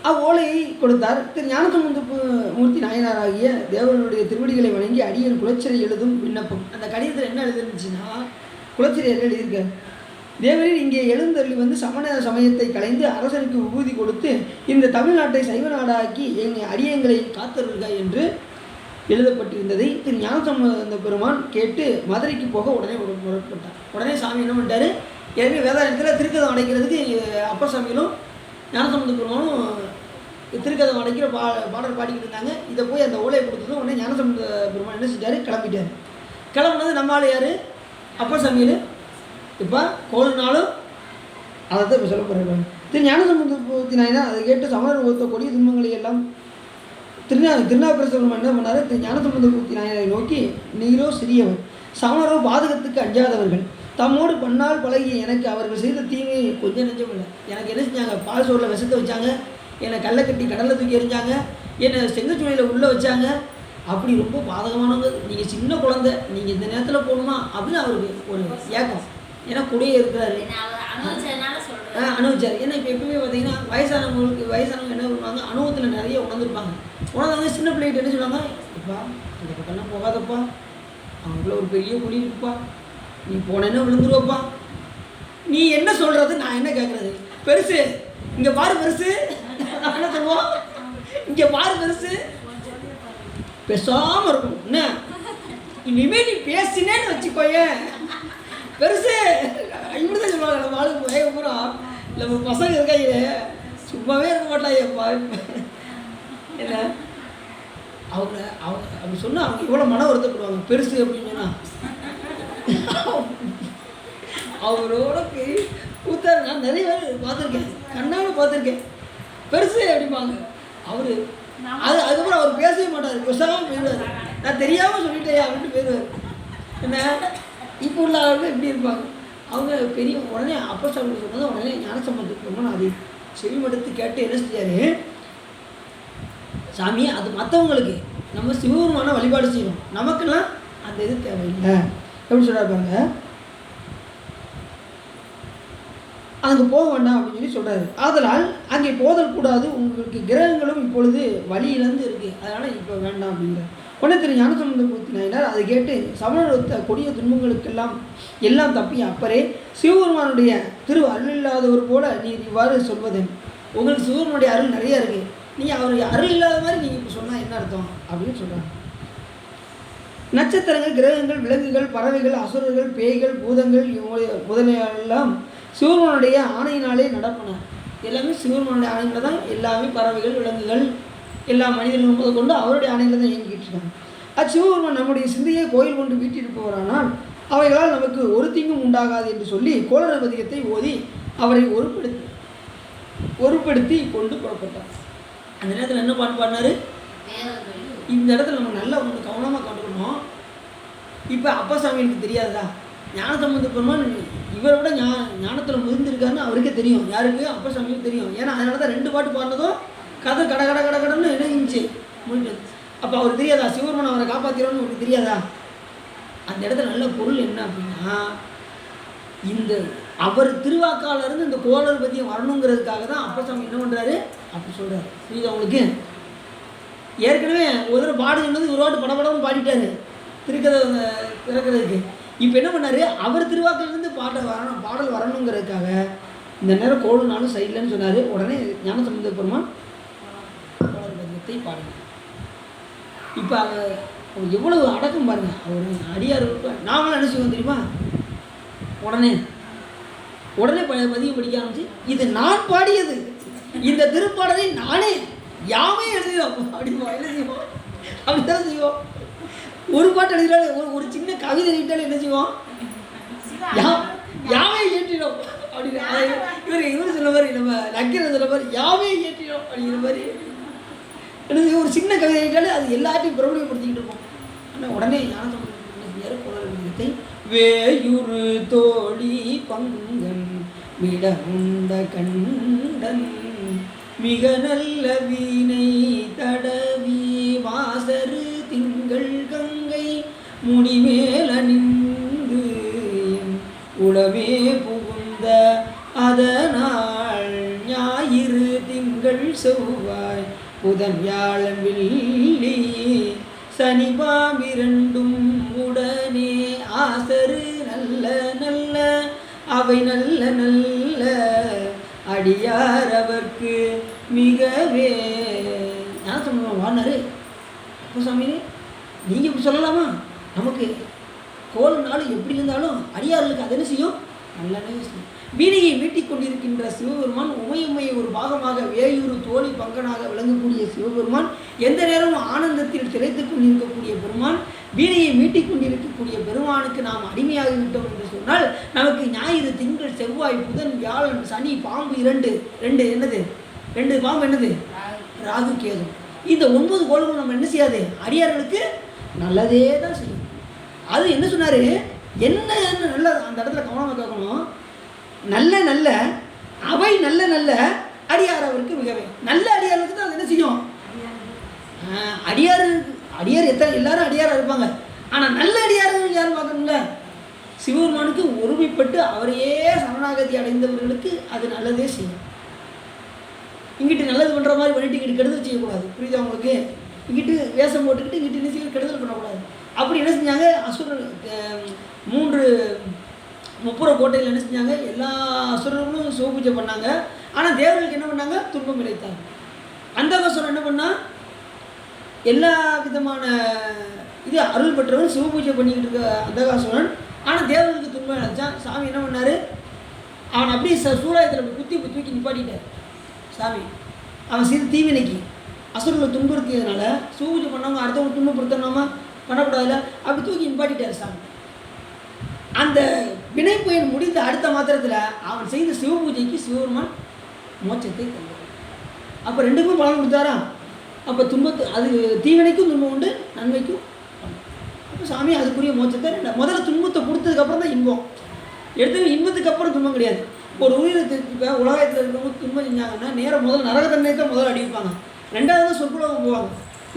அவ்வோலையை கொடுத்தார். திரு ஞானசம்பந்த மூர்த்தி நாயனாராகிய தேவனுடைய திருவடிகளை வணங்கி அடியன் குலச்சிறை எழுதும் விண்ணப்பம். அந்த கடிதத்தில் என்ன எழுதிருந்துச்சுன்னா, குலச்சிறையில் எழுதியிருக்கார், தேவரில் இங்கே எழுந்தருளி வந்து சமண சமயத்தை கலைந்து அரசனுக்கு உபூதி கொடுத்து இந்த தமிழ்நாட்டை சைவ நாடாக்கி எங்கள் அடியங்களை காத்தருள்க என்று எழுதப்பட்டிருந்ததை திரு ஞானசம்பந்த பெருமான் கேட்டு மதுரைக்கு போக உடனே முற்பட்டார். உடனே சாமி என்ன பண்ணிட்டாரு, ஏற்கனவே வேதாளத்தில் திருக்கதம் அடைக்கிறதுக்கு அப்பர் சாமிகளும் ஞானசம்பந்த பெருமானும் திருக்கதம் அடைக்கிற பாடல் பாடிக்கிட்டு இருந்தாங்க. இதை போய் அந்த ஓலையை கொடுத்ததும் உடனே ஞானசம்பந்த பெருமான் என்ன செஞ்சார், கிளம்பிட்டார். கிளம்புனது நம்மளால் யார், அப்பர் சாமிகள். இப்போ கோளுனாலும் அதை தான் இப்போ சொல்ல போகிறேன். திரு ஞானசம்பந்த மூர்த்தி நாயனார் அதை கேட்டு சமணர் ஒத்த கொடிய துன்பங்களை எல்லாம் திருநாவுக்கரசர் என்ன பண்ணார், திரு ஞானசம்பந்த மூர்த்தி நாயனாரை நோக்கி, நீரோ சிறியவர், சமணரோ பாதகத்துக்கு அஞ்சாதவர்கள், தம்மோடு பண்ணால் பழகி எனக்கு அவர்கள் செய்த தீமை கொஞ்சம் நெஞ்சம் இல்லை. எனக்கு என்ன செஞ்சாங்க, பால் சோறில் விஷத்தை வச்சாங்க, என்னை கல்லை கட்டி கடலில் தூக்கி எறிஞ்சாங்க, என்னை செங்கச்சூளையில் உள்ளே வச்சாங்க. அப்படி ரொம்ப பாதகமானவங்க. நீங்கள் சின்ன குழந்தை, நீங்கள் இந்த நேரத்தில் போகணுமா அப்படின்னு அவருக்கு ஒரு ஏக்கம். ஏன்னா கூடயே இருக்கிறாரு, அனுபவிச்சார். ஏன்னா இப்போ எப்பவுமே பார்த்தீங்கன்னா வயசானவங்க என்ன பண்ணுவாங்க, அனுபவத்தில் நிறைய உணர்ந்துருப்பாங்க. உணர்ந்தவங்க சின்ன பிள்ளைகிட்ட என்ன சொல்லுவாங்க, இப்பா இந்த பக்கம்லாம் போகாதப்பா, அவங்கள ஒரு பெரிய குழி இருக்குப்பா, நீ போனேன்னா விழுந்துருவப்பா, நீ என்ன சொல்கிறது நான் என்ன கேட்குறது, பெருசு இங்கே பாரு பெருசு என்ன சொல்லுவோம், இங்கே பாரு பெருசு, பேசாமல் இருக்கும் என்ன, இனிமேல் நீ பேசினேன்னு வச்சுக்கோயே பெருசு இப்படி தான் சொல்லுவாங்க. நம்ம ஆளுக்கு வேக பூரா நம்ம பசங்க இருக்காங்க சும்மாவே இருக்க மாட்டாங்கப்பா. என்ன அவங்க அப்படி சொன்னால் அவங்க இவ்வளோ மன வருத்தப்படுவாங்க, பெருசு அப்படின்னு சொன்னால். அவரோட கூத்தாரு நான் நிறைய பேர் பார்த்துருக்கேன், கண்ணால் பார்த்துருக்கேன், பெருசு அப்படிம்பாங்க. அவர் அதுக்கப்புறம் அவர் பேசவே மாட்டார், பேசாமல் போயிடுவார். நான் தெரியாமல் சொல்லிட்டேன் அப்படின்ட்டு போயிடுவார். என்ன இப்போ உள்ள ஆளுங்க எப்படி இருப்பாங்க, அவங்க பெரிய உடனே அப்பர் சாமி சொன்னது உடனே ஞானசம்பந்த பெருமான் அதை செவிமடுத்து கேட்டு என்ன செஞ்சாரு, சாமி அது மற்றவங்களுக்கு நம்ம சிவபெருமான வழிபாடு செய்யணும், நமக்குலாம் அந்த இது தேவையில்லை எப்படி சொல்கிறார் பாருங்க, அங்கே போக வேண்டாம் அப்படின்னு சொல்லி சொல்கிறாரு. ஆதலால் அங்கே போதல் கூடாது, உங்களுக்கு கிரகங்களும் இப்பொழுது வழியிலேருந்து இருக்குது, அதனால் இப்போ வேண்டாம் அப்படிங்கிற. உடனே திரு ஞானசம்பந்த மூர்த்தி நாயனார் அதை கேட்டு சமணர் கொடிய துன்பங்களுக்கெல்லாம் எல்லாம் தப்பி அப்பரே சிவபெருமானுடைய திரு அருள் இல்லாதவர் போல நீர் இவ்வாறு சொல்வது, உங்களுக்கு சிவபெருமானுடைய அருள் நிறையா இருக்குது, நீங்கள் அவருடைய அருள் இல்லாத மாதிரி நீங்கள் இப்போ சொன்னால் என்ன அர்த்தம் அப்படின்னு சொல்கிறாங்க. நட்சத்திரங்கள், கிரகங்கள், விலங்குகள், பறவைகள், அசுரர்கள், பேய்கள், பூதங்கள் முதலையெல்லாம் சிவபெருமானுடைய ஆணையினாலே நடப்பன. எல்லாமே சிவபெருமானுடைய ஆணையில தான், எல்லாமே பறவைகள், விலங்குகள், எல்லா மனிதர்களும் முதல் கொண்டு அவருடைய ஆணையில் தான் இயங்கிட்டு இருக்காங்க. சிவபெருமான் நம்முடைய சிந்தையை கோயில் கொண்டு வீட்டிருப்பவரானால் அவைகளால் நமக்கு ஒரு தீங்கும் உண்டாகாது என்று சொல்லி கோளறு பதிகத்தை ஓதி அவரை ஒருப்படுத்தி கொண்டு புறப்பட்டார். அந்த நேரத்தில் என்ன பாட்டு பாடினாரு, இந்த இடத்துல நம்ம நல்லா ஒன்று கவனமாக கண்டுக்கணும். இப்போ அப்பா சாமிக்கு தெரியாதா, ஞானசம்பந்த பெருமான் இவரை விட ஞானத்தில் முதிர்ந்திருக்காருன்னு அவருக்கே தெரியும், யாருக்கு அப்பா சாமிக்கு தெரியும். ஏன்னா அதனால தான் 2 பாட்டு பாடினதும் கதை கடன்னு என்ன இருந்துச்சு முடிஞ்சது. அப்போ அவருக்கு தெரியாதா சிவபெருமான் அவரை காப்பாற்றிடும்னு அவருக்கு தெரியாதா. அந்த இடத்துல நல்ல பொருள் என்ன அப்படின்னா, இந்த அவர் திருவாக்காலிருந்து இந்த கோளறு பதியம் வரணுங்கிறதுக்காக தான் அப்பர் சாமி என்ன பண்ணுறாரு அப்படி சொல்கிறாரு. புரியுது அவங்களுக்கு. ஏற்கனவே ஒரு தடவை பாடு சொன்னது ஒரு வாட்டு படப்படம்னு பாடிட்டாரு திருக்கதை திறக்கிறதுக்கு. இப்போ என்ன பண்ணார், அவர் திருவாக்கிலிருந்து பாடல் வரணுங்கிறதுக்காக இந்த நேரம் கோளுனாலும் சைட்லன்னு சொன்னார். உடனே ஞானசம்பந்த பெருமான் கோளறு பதியத்தை பாடினார். இப்போ அவர் எவ்வளவு அடக்கம் பாருங்கள். அவர் அடியார் நாமளாம் நினச்சிக்கோம் தெரியுமா, உடனே பதியம் படிக்க ஆரம்பிச்சு, இது நான் பாடியது, இந்த திருப்பாடலை நானே யாமே எழுதினோம் அப்படிமா என்ன செய்வோம், அப்படித்தான் செய்வோம். ஒரு பாட்டு எழுதினாலும் ஒரு சின்ன கவிதை எழுதிட்டாலும் என்ன செய்வோம், யாவே ஏற்றினோம் அப்படின்னு. இவர் சொல்ல மாதிரி நம்ம நக்கீரன் சொல்ல மாதிரி யாவே ஏற்றினோம் அப்படிங்கிற மாதிரி என்ன செய்வோம். ஒரு சின்ன கவிதை எழுதிட்டாலும் அது எல்லாத்தையும் பிரபலியப்படுத்திக்கிட்டு இருப்போம். ஆனால் உடனே ஞானசம்பந்தர் கோளறு பதிகத்தை வேயுறு தோழி பங்கன் விடமுண்ட கண்டன் மிக நல்ல வீணை தடவி வாசரு திங்கள் கங்கை முடிமேல நின்று உளவே புகுந்த அதனால் ஞாயிறு திங்கள் செவ்வாய் செவ்வாய் புதன் வியாழன் வெள்ளி சனி பாம்பிரண்டும் உடனே ஆசரு நல்ல நல்ல அவை நல்ல நல்ல அடியார் அவர்க்கு மிகவே நான் சொல்லுவேன் வானாரு அப்போ சாமி நீங்கள் இப்படி சொல்லலாமா? நமக்கு கோல் நாள் எப்படி இருந்தாலும் அடியார்களுக்கு அது என்ன செய்யும்? நல்லவே செய்யும். வீணையை மீட்டிக் கொண்டிருக்கின்ற சிவபெருமான் உமையுமையை ஒரு பாகமாக வேயூறு தோழி பங்கனாக விளங்கக்கூடிய சிவபெருமான் எந்த நேரமும் ஆனந்தத்தில் திளைத்துக் கொண்டிருக்கக்கூடிய பெருமான் வீணையை மீட்டிக் கொண்டிருக்கக்கூடிய பெருமானுக்கு நாம் அடிமையாகிவிட்டோம் என்று சொன்னால் நமக்கு ஞாயிறு திங்கள் செவ்வாய் புதன் வியாழன் சனி பாம்பு ரெண்டு என்னது 2 பாம்பு என்னது? ராகு கேது. இந்த 9 கோள்கள் நம்ம என்ன செய்யாது? அடியார்களுக்கு நல்லதே தான் செய்யும். அது என்ன சொன்னார்? என்ன நல்ல அந்த இடத்துல கவனமாக கேட்கணும். நல்ல நல்ல அவை நல்ல நல்ல அடியார் அவருக்கு மிகவே நல்ல அடியாருக்கு தான் அது என்ன செய்யும்? அடியார் எத்தனை எல்லாரும் அடியாராக இருப்பாங்க. ஆனால் நல்ல அடியார்கள் யாரும் பார்க்கணும்ல. சிவபெருமானுக்கு ஒருமைப்பட்டு அவரையே சரணாகதி அடைந்தவர்களுக்கு அது நல்லதே செய்யும். இங்கிட்டு நல்லது பண்ணுற மாதிரி பண்ணிட்டு இங்கிட்டு கெடுதல் செய்யக்கூடாது. புரியுதா உங்களுக்கு? இங்கிட்டு வேஷம் போட்டுக்கிட்டு இங்கிட்டு என்ன செய்ய கெடுதல் பண்ணக்கூடாது. அப்படி என்ன செஞ்சாங்க? அசுரர் 3 முப்புற கோட்டையில் என்ன செஞ்சாங்க? எல்லா அசுரர்களும் சிவபூஜை பண்ணாங்க. ஆனால் தேவர்களுக்கு என்ன பண்ணாங்க? துன்பம் இழைத்தாங்க. அந்தகாசுரன் என்ன பண்ணால் எல்லா விதமான இது அருள் பெற்றவன் சிவபூஜை பண்ணிக்கிட்டு இருக்க அந்தகாசுரன். ஆனால் தேவர்களுக்கு துன்பம் இழைச்சான். சாமி என்ன பண்ணார்? அவன் அப்படியே சூறாயத்தில் அப்படி குத்தி தூக்கி நிப்பாட்டிட்டார் சாமி. அவன் சிறு தீவினைக்கு அசுரர்களை துன்புறுத்தியதுனால சிவபூஜை பண்ணவங்க அடுத்தவங்க துன்பப்படுத்தணுமா பண்ணக்கூடாதுல, அப்படி தூக்கி நிப்பாட்டிட்டார் சாமி. அந்த வினை பயன் முடிந்த அடுத்த மாத்திரத்தில் அவன் செய்த சிவபூஜைக்கு சிவபெருமான் மோட்சத்தை தந்தார். அப்போ 2க்கும் பலன் கொடுத்தாரா? அப்போ அது தீவினைக்கும் துன்பம் உண்டு, நன்மைக்கும். அப்போ சாமி அதுக்குரிய மோட்சத்தை முதல்ல துன்பத்தை கொடுத்ததுக்கப்புறம் தான் இன்பம். எடுத்து இன்பத்துக்கு அப்புறம் துன்பம் கிடையாது. ஒரு உயிரை இப்போ உலகத்தில் இருக்கிறவங்க துன்பம் செஞ்சாங்கன்னா நேரம் முதல்ல நரக தண்டனை தான் முதல்ல அடிப்பாங்க. 2வது தான் சொற்குலோகம் போவாங்க.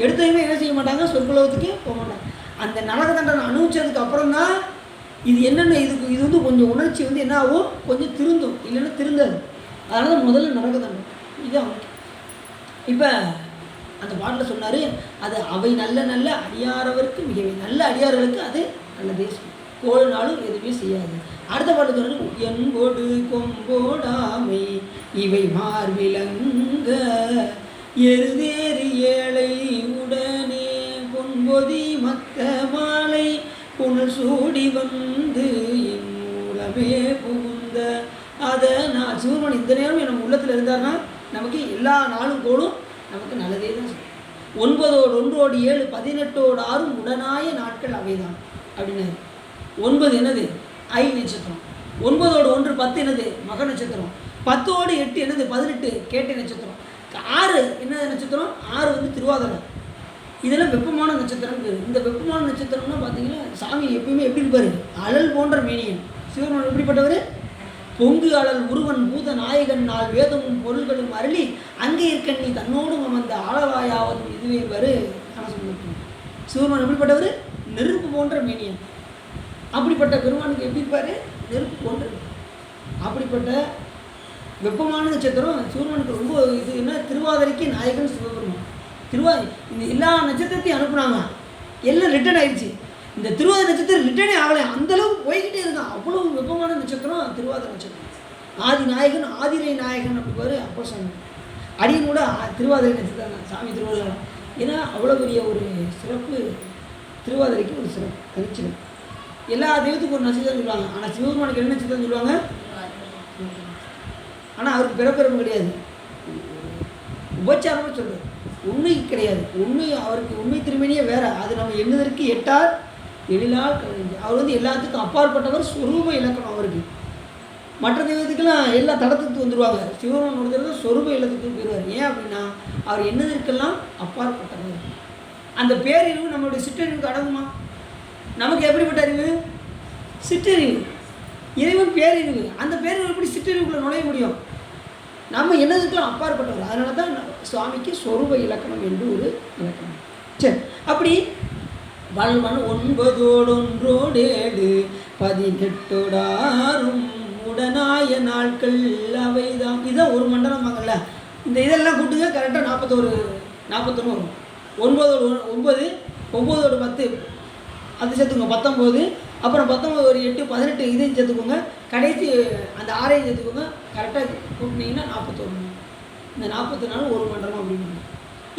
எடுத்தவங்க என்ன செய்ய மாட்டாங்க? சொற்குலோகத்துக்கு போக மாட்டாங்க. அந்த நரக தண்டனை அனுபவிச்சதுக்கு அப்புறம் தான் இது என்னென்ன இது வந்து கொஞ்சம் உணர்ச்சி வந்து என்ன ஆகும்? கொஞ்சம் திருந்தும், இல்லைன்னா திருந்தாது. அதனால தான் முதல்ல நரக தண்டனை இது அவனுக்கு. இப்போ அந்த பாட்டில் சொன்னார், அது அவை நல்ல நல்ல அடியாரவருக்கு மிகவே நல்ல அடியார்களுக்கு அது நல்லதே செய்யும். கோள்னாலும் எதுவுமே செய்யாது. அடுத்த பாட்டு சொன்னாரு, என்போடு கொம்போடாமை இவை மார்விலங்க எருதேறி ஏழை உடனே பொன்பொதி மத்த மாலை புனல் சூடி வந்து என் மூலமே புகுந்த அதை நான் சிவபெருமான் இந்த நேரம் நம்ம உள்ளத்தில் இருந்தார்னா நமக்கு எல்லா நாளும் கோளும் நமக்கு நல்லதே தான் செய்யும். 9 1 7 18 6 உடனாய நாட்கள் அவைதான் அப்படின்னாரு. 9 என்னது? ஐ நட்சத்திரம். 9 1 10 என்னது? மக நட்சத்திரம். 10 8 என்னது? 18 கேட்டை நட்சத்திரம். 6 என்ன நட்சத்திரம்? 6 வந்து திருவாதிரை. இதெல்லாம் வெப்பமான நட்சத்திரம் பேர். இந்த வெப்பமான நட்சத்திரம்னா பார்த்தீங்கன்னா சாமி எப்பயுமே எப்படி இருப்பார்? அழல் போன்ற மேனியன். சிவபெருமான் எப்படிப்பட்டவர்? பொங்கு அழல் உருவன் பூத நாயகன் நாள் வேதமும் பொருள்களும் அருளி அங்கே இருக்க நீ தன்னோடும் அமர்ந்த ஆளவாயாவது இதுவே வரு சொல்லிட்டு. சிவபெருமான் எப்படிப்பட்டவர்? நெருப்பு போன்ற மேனியன். அப்படிப்பட்ட பெருமானுக்கு எப்படி இருப்பார்? நெருப்பு போன்ற. அப்படிப்பட்ட வெப்பமான நட்சத்திரம் சிவபெருமானுக்கு ரொம்ப இது என்ன? திருவாதிரைக்கு நாயகன் சிவபெருமான். இந்த எல்லா நட்சத்திரத்தையும் அனுப்புனாங்க, எல்லாம் ரிட்டர்ன் ஆயிடுச்சு. இந்த திருவாதிரை நட்சத்திரம் ரிட்டர்னே ஆகலை, அந்தளவுக்கு போய்கிட்டே இருக்கான். அவ்வளோ வெப்பமான நட்சத்திரம் திருவாதிரை நட்சத்திரம். ஆதி நாயகன் ஆதிரை நாயகன் அப்படி பாரு. அப்போ சாமி அடியன் கூட திருவாதிரை நட்சத்திரம் தான் சாமி திருவாதிரை. ஏன்னா அவ்வளோ பெரிய ஒரு சிறப்பு திருவாதிரைக்கு ஒரு சிறப்பு தனிச்சிடும். எல்லா தெய்வத்துக்கும் ஒரு நட்சத்திரம் சொல்லுவாங்க. ஆனால் சிவபெருமானுக்கு என்ன நட்சத்திரம் சொல்லுவாங்க? ஆனால் அவருக்கு பிறப்பிறப்பு கிடையாது, உபச்சாரமாக சொல்கிறது. உண்மை கிடையாது. அவருக்கு உண்மை திருமணியே வேறு. அது நம்ம எண்ணுதற்கு எட்டார் எழிலால் கழிஞ்சு. அவர் வந்து எல்லாத்துக்கும் அப்பாற்பட்டவர். ஸ்வரூப இலக்கணம் அவருக்கு. மற்ற தெய்வத்துக்கெல்லாம் எல்லா தடத்துக்கு வந்துடுவாங்க. சிவபெருமான் ஒருத்தர் சொரூப இல்லத்துக்கு போயிடுவார். ஏன் அப்படின்னா அவர் எண்ணுதற்கெல்லாம் அப்பாற்பட்டவர். அந்த பேரறிவு நம்மளுடைய சிற்றறிவுக்கு அடங்குமா? நமக்கு எப்படிப்பட்ட அறிவு? சிற்றறிவு. இறைவன் பேரறிவு. அந்த பேரறிவு எப்படி சிற்றறிவுக்குள்ளே நுழைய முடியும்? நம்ம என்னதுக்கெல்லாம் அப்பாற்பட்டவர். அதனால தான் சுவாமிக்கு சொரூப இலக்கணம் என்று ஒரு இலக்கணம். சரி, அப்படி வல்வன் 9 1 7 18 உடனாய நாட்கள் அவைதான். இதுதான் ஒரு மண்டலம் வாங்கல்ல. இந்த இதெல்லாம் கூட்டுங்க கரெக்டாக 41 வரும். 9 9 10 அது சேர்த்துக்கோங்க 19, அப்புறம் 19 ஒரு 8 18 இதையும் சேர்த்துக்கோங்க, கடைசி அந்த 6ஐயும் சேர்த்துக்கோங்க. கரெக்டாக கூட்டினீங்கன்னா 41. இந்த 44 ஒரு மண்டலம் அப்படின்னு.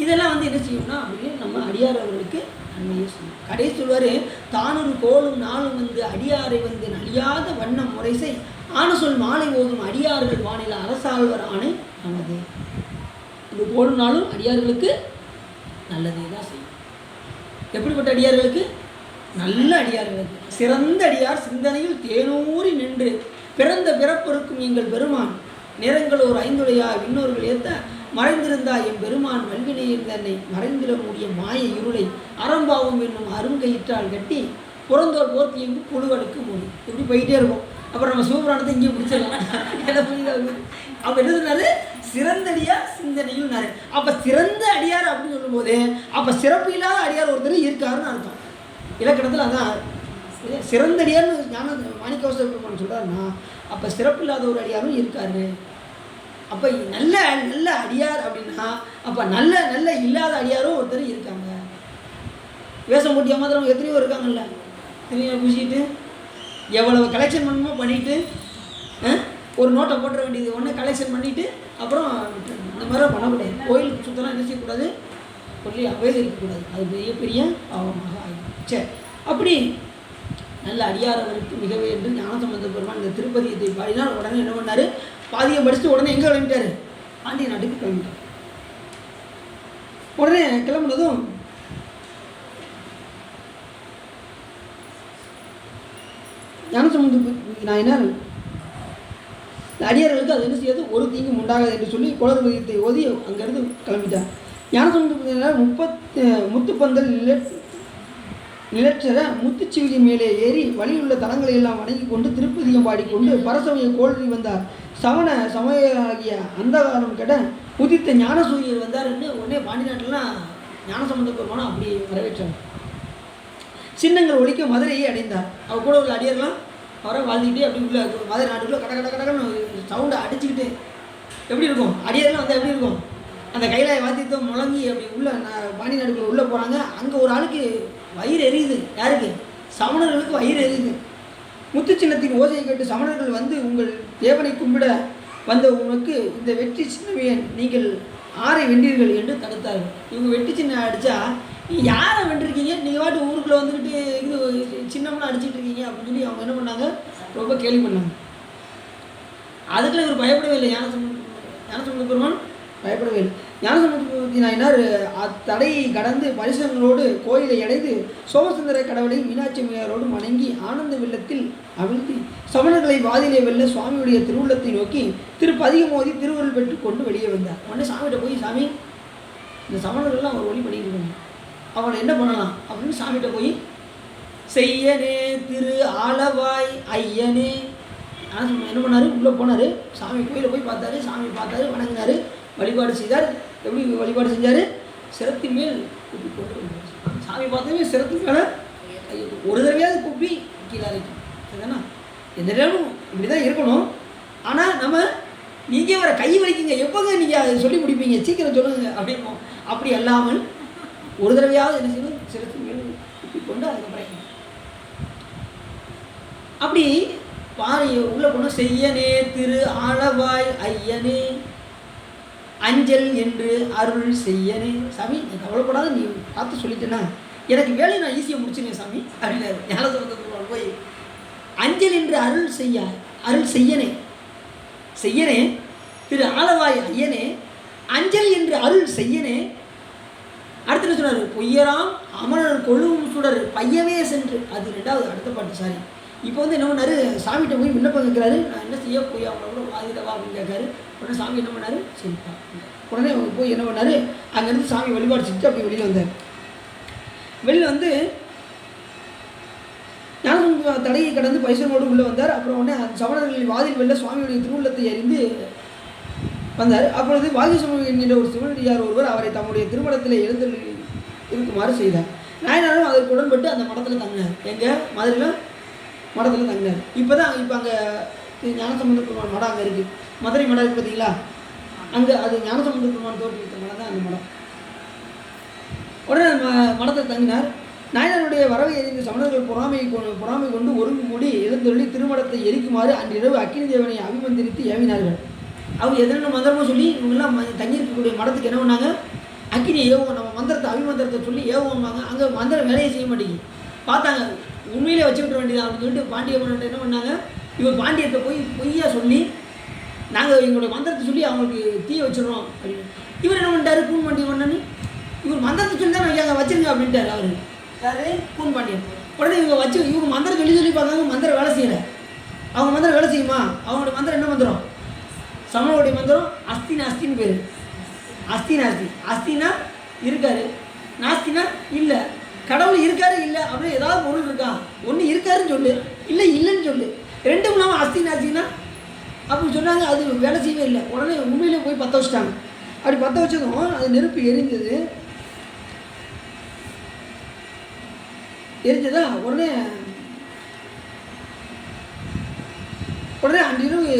இதெல்லாம் வந்து என்ன செய்யணும்னா அப்படின்னு நம்ம அடியார் அவர்களுக்கு நன்மையை செய்யும். கடைசி சொல்வார், தானொரு கோளும் நாளும் வந்து அடியாரை வந்து நலியாத வண்ணம் முறைசை ஆன சொல் மாலை ஓதும் அடியார்கள் வானிலை அரசாழ்வர் ஆணை நமது. இந்த கோளும் நாளும் அடியார்களுக்கு நல்லதே தான் செய்யும். எப்படிப்பட்ட அடியார்களுக்கு? நல்ல அடியார்களுக்கு. சிறந்த அடியார் சிந்தனையில் தேனூறி நின்று பிறந்த பிறப்பொருக்கும் எங்கள் பெருமான் நிறங்கள் ஒரு 5 விண்ணோர்கள் ஏற்ற மறைந்திருந்தா என் பெருமான் வல்வினையில் தன்னை மறைந்திட முடிய மாய இருளை அறம்பாவும் என்னும் அருங்கயிற்றால் கட்டி புறந்தோர் போர்த்தி எங்கு புழுவடுக்கு மூடி. இப்படி போயிட்டே இருக்கும். அப்புறம் நம்ம சிவபுராணத்தை இங்கே பிடிச்சிடலாம். என்ன புரியுது? அப்போ என்ன சொன்னார்? சிறந்தடியார் சிந்தனையில் நிறைய. அப்போ சிறந்த அடியார் அப்படின்னு சொல்லும்போது அப்போ சிறப்பு இல்லாத அடியார் ஒருத்தர் இருக்காருன்னு அர்த்தம். இலக்கணத்தில் அதான் சிறந்தடியார்னு ஞான மாணிக்கவாசகர் பெருமான் சொல்கிறாருன்னா அப்போ சிறப்பு இல்லாத ஒரு அடியாரும் இருக்காரு. அப்போ நல்ல நல்ல அடியார் அப்படின்னா அப்போ நல்ல நல்ல இல்லாத அடியாரும் ஒருத்தர் இருக்காங்க. வேஷம் போட்டி ஏமாத்துறவங்க எத்தனையோ இருக்காங்கல்ல, எத்தனையோ பூசிக்கிட்டு எவ்வளவு கலெக்ஷன் பண்ணணுமோ பண்ணிவிட்டு ஒரு நோட்டை போட்டுற வேண்டியது ஒன்று கலெக்ஷன் பண்ணிவிட்டு அப்புறம் இந்த மாதிரிலாம் பண்ணக்கூடாது. கோயிலுக்கு சுத்தலாம் என்ன செய்யக்கூடாது, சொல்லி அவையில் இருக்கக்கூடாது. அது பெரிய பெரிய பாவமாக ஆகிடும். சரி, அப்படி நல்ல அடியாரவருக்கு மிகவே என்று ஞானசம்பந்த பெருமான் இந்த திருப்பதியத்தை பாடினார். உடனே என்ன பண்ணார்? பாதியை படிச்சுட்டு உடனே எங்கே கிளம்பிட்டார்? பாண்டிய நாட்டுக்கு கிளம்பிட்டார். உடனே கிளம்புனதும் ஞானசம்பந்த நாயனார் அடியார்களுக்கு அது என்ன செய்யாது, ஒரு தீங்கும் உண்டாகாது என்று சொல்லி குலதெய்வத்தை ஓதி அங்கேருந்து கிளம்பிட்டார். ஞானசம்பந்த முத்துப்பந்தல் நிலச்சர முத்துச்சிவிலி மேலே ஏறி வழியுள்ள தலங்களை எல்லாம் வணங்கி கொண்டு திருப்பதியம் பாடிக்கொண்டு பரசமய கோழி வந்தார். சமண சமயராகிய அந்தகாரம் கெட உதித்த ஞானசூரியர் வந்தார்ன்னு உடனே பாண்டி நாட்டிலாம் ஞானசம்பந்த பெருமானை அப்படி வரவேற்றார். சின்னங்கள் ஒழிக்க மதுரையை அடைந்தார். அவர் கூட உள்ள அடியார்கள்லாம் அவரை வாழ்ந்துக்கிட்டே அப்படி உள்ள மதுரை நாட்டுக்குள்ளே கட கட கடன்னு சவுண்டை அடிச்சுக்கிட்டு எப்படி இருக்கும்? அடியாரெலாம் வந்து எப்படி இருக்கும்? அந்த கைலாய வாத்தியத்தை முழங்கி அப்படி உள்ள பாண்டி நாட்டுக்குள்ளே உள்ளே போகிறாங்க. அங்கே ஒரு ஆளுக்கு வயிறு எரியுது. யாருக்கு? சமணர்களுக்கு வயிறு எரியுது. முத்து சின்னத்தின் ஓசையை கேட்டு சமணர்கள் வந்து உங்கள் தேவனை கும்பிட வந்த உனக்கு இந்த வெற்றி சின்னவியன் நீங்கள் 6 வென்றீர்கள் என்று தடுத்தார்கள். இவங்க வெற்றி சின்னம் அடித்தா யாரை வென்றிருக்கீங்க, நீங்கள் வாட்டு ஊருக்குள்ளே வந்துக்கிட்டு இது சின்னம்லாம் அடிச்சுட்டு இருக்கீங்க அப்படின்னு சொல்லி அவங்க என்ன பண்ணாங்க, ரொம்ப கேள்வி பண்ணாங்க. அதுக்குள்ள இவர் பயப்படவே இல்லை. ஞானசம்பந்த பெருமான் பயப்படவே இல்லை. ஞானசம்பந்த நாயனார் அத்தடையை கடந்து பரிசங்களோடு கோயிலை அடைந்து சோமசுந்தர கடவுளை மீனாட்சி அம்மையாரோடு வணங்கி ஆனந்த வெள்ளத்தில் அவிழ்த்தி சமணர்களை வாதிலே வெல்ல சுவாமியுடைய திருவுள்ளத்தை நோக்கி திருப்பதிகம் மோதி திருவருள் பெற்று கொண்டு வெளியே வந்தார். உடனே சாமிகிட்ட போய், சாமி இந்த சமணர்கள்லாம் அவர் ஒளி பண்ணிட்டு இருக்காங்க, அவனை என்ன பண்ணலாம் அப்படின்னு சாமிகிட்ட போய், செய்யனே திரு ஆலவாய் ஐயனே. ஆனால் என்ன பண்ணார்? உள்ளே போனார். சாமி கோயிலை போய் பார்த்தாரு. சாமி பார்த்தாரு, வணங்கினார், வழிபாடு செய்தார். எப்படி வழிபாடு செஞ்சார்? சிரத்தின் மேல் கூப்பி கொண்டு வந்தார். சாமி பார்த்தவே சிரத்தின் மேலே ஒரு தடவையாவது கூப்பி கீழே அரைக்கும். சரிதானா? எந்த நேரமும் இப்படி தான் இருக்கணும். ஆனால் நம்ம நீங்கள் வர கை வலிக்குங்க, எப்போங்க நீங்கள் அதை சொல்லி முடிப்பீங்க, சீக்கிரம் சொல்லுங்க அப்படின்போம். அப்படி அல்லாமல் ஒரு தடவையாவது என்ன செய்யணும்? சிரத்தின் மேல் கூப்பி கொண்டு அதுக்கப்புறம் அப்படி பாரு உள்ள போன செய்யனே திரு ஆலவாய் ஐயனே அஞ்சல் என்று அருள் செய்யனே. சாமி நீ கவலைப்படாத, நீ பார்த்து சொல்லிட்டேன்னா எனக்கு வேலையை நான் ஈஸியாக முடிச்சுனேன் சாமி அப்படின்னாரு. ஞானசம்பந்த போய் அஞ்சல் என்று அருள் செய்யனே செய்யனே திரு ஆலவாய் ஐயனே அஞ்சல் என்று அருள் செய்யனே. அடுத்து சொன்னார், பொய்யராம் அமரர் கொழுவும் சுடர் பையவே சென்று. அது 2வது அடுத்த பாட்டு. சாரி, இப்போ வந்து என்ன பண்ணார்? சாமிகிட்ட போய் விண்ணப்பம் கேட்குறாரு. நான் என்ன செய்ய போய் அவங்களோட வாதிடவா அப்படின்னு கேட்காரு. உடனே சாமி என்ன பண்ணார்? சரிப்பா. உடனே போய் என்ன பண்ணார்? அங்கேருந்து சாமி வழிபாடு செஞ்சுட்டு அப்படி வெளியில் வந்தார். வெளியில் வந்து ஞானசம்பந்த தடையை கடந்து பைசனோடு உள்ளே வந்தார். அப்புறம் உடனே சமணர்களின் வாதில் வெளில சுவாமியுடைய திருவுள்ளத்தை அறிந்து வந்தார். அப்பொழுது வாகிசமயம் என்கின்ற ஒரு சிவனடியார் ஒருவர் அவரை தம்முடைய திருமணத்தில் எழுந்தல் இருக்குமாறு செய்தார். நாயனாரும் அதற்கு உடன்பட்டு அந்த மடத்தில் தங்கினார். எங்கள் மதுரையில் மடத்தில் தங்கினார். இப்போ அங்கே ஞானசம்பந்த பெருமான் மடம் அங்கே இருக்குது. மதுரை மடம் இருக்குது பார்த்தீங்களா? அங்கே அது ஞானசம்பந்த பெருமான் தோற்றுவித்த மடம் தான் அந்த மடம். உடனே அந்த மடத்தை தங்கினார். நாயனாருடைய வரவை அறிந்த சமணர்கள் பொறாமை கொண்டு ஒருங்கு கூடி எழுந்தொள்ளி திருமணத்தை எரிக்குமாறு அன்றிரவு அக்கினி தேவனை அபிமந்திரித்து ஏவினார்கள். அவங்க எதன மந்திரமோ சொல்லி இவங்கெல்லாம் தங்கியிருக்கக்கூடிய மடத்துக்கு என்ன பண்ணாங்க, அக்கினி ஏவும் நம்ம மந்திரத்தை அபிமந்திரத்தை சொல்லி ஏவுவாங்க. அங்கே மந்திரம் வேலையை செய்ய மாட்டேங்குது. பார்த்தாங்க, உண்மையிலே வச்சுக்கிட்ட வேண்டியதான் அப்படின்னு சொல்லிட்டு பாண்டிய மன்னன் என்ன பண்ணாங்க, இவர் பாண்டியத்தை போய் பொய்யா சொல்லி நாங்கள் எங்களுடைய மந்திரத்தை சொல்லி அவங்களுக்கு தீய வச்சிடறோம் அப்படின்னு. இவர் என்ன பண்ணிட்டாரு, கூன் பாண்டிய மன்னன் இவர் மந்திரத்தை சொல்லி தான் நாங்கள் வச்சுருங்க அப்படின்ட்டார். அவர் யார், கூன் பாண்டியன். உடனே இவங்க மந்திரம் சொல்லி பார்த்தாங்க, மந்திரம் வேலை செய்யலை. அவங்க மந்திரம் வேலை செய்யுமா, அவங்களுடைய மந்திரம் என்ன மந்திரம், சமணனுடைய மந்திரம் அஸ்தின்னு பேர். அஸ்தினா இருக்காரு, நாஸ்தினா இல்லை. கடவுள் இருக்காரு இல்லை அப்படின்னு ஏதாவது பொருள் இருக்கா, ஒன்று இருக்காருன்னு சொல்லு, இல்லை இல்லைன்னு சொல்லு, ரெண்டும் இல்லாமல் அஸ்தினா அப்படின்னு சொன்னாங்க. அது வேலை செய்யவே இல்லை. உடனே உண்மையிலே போய் பற்ற வச்சுட்டாங்க. அப்படி பற்ற வச்சதும் அது நெருப்பு எரிஞ்சதா. உடனே அன்றிரவு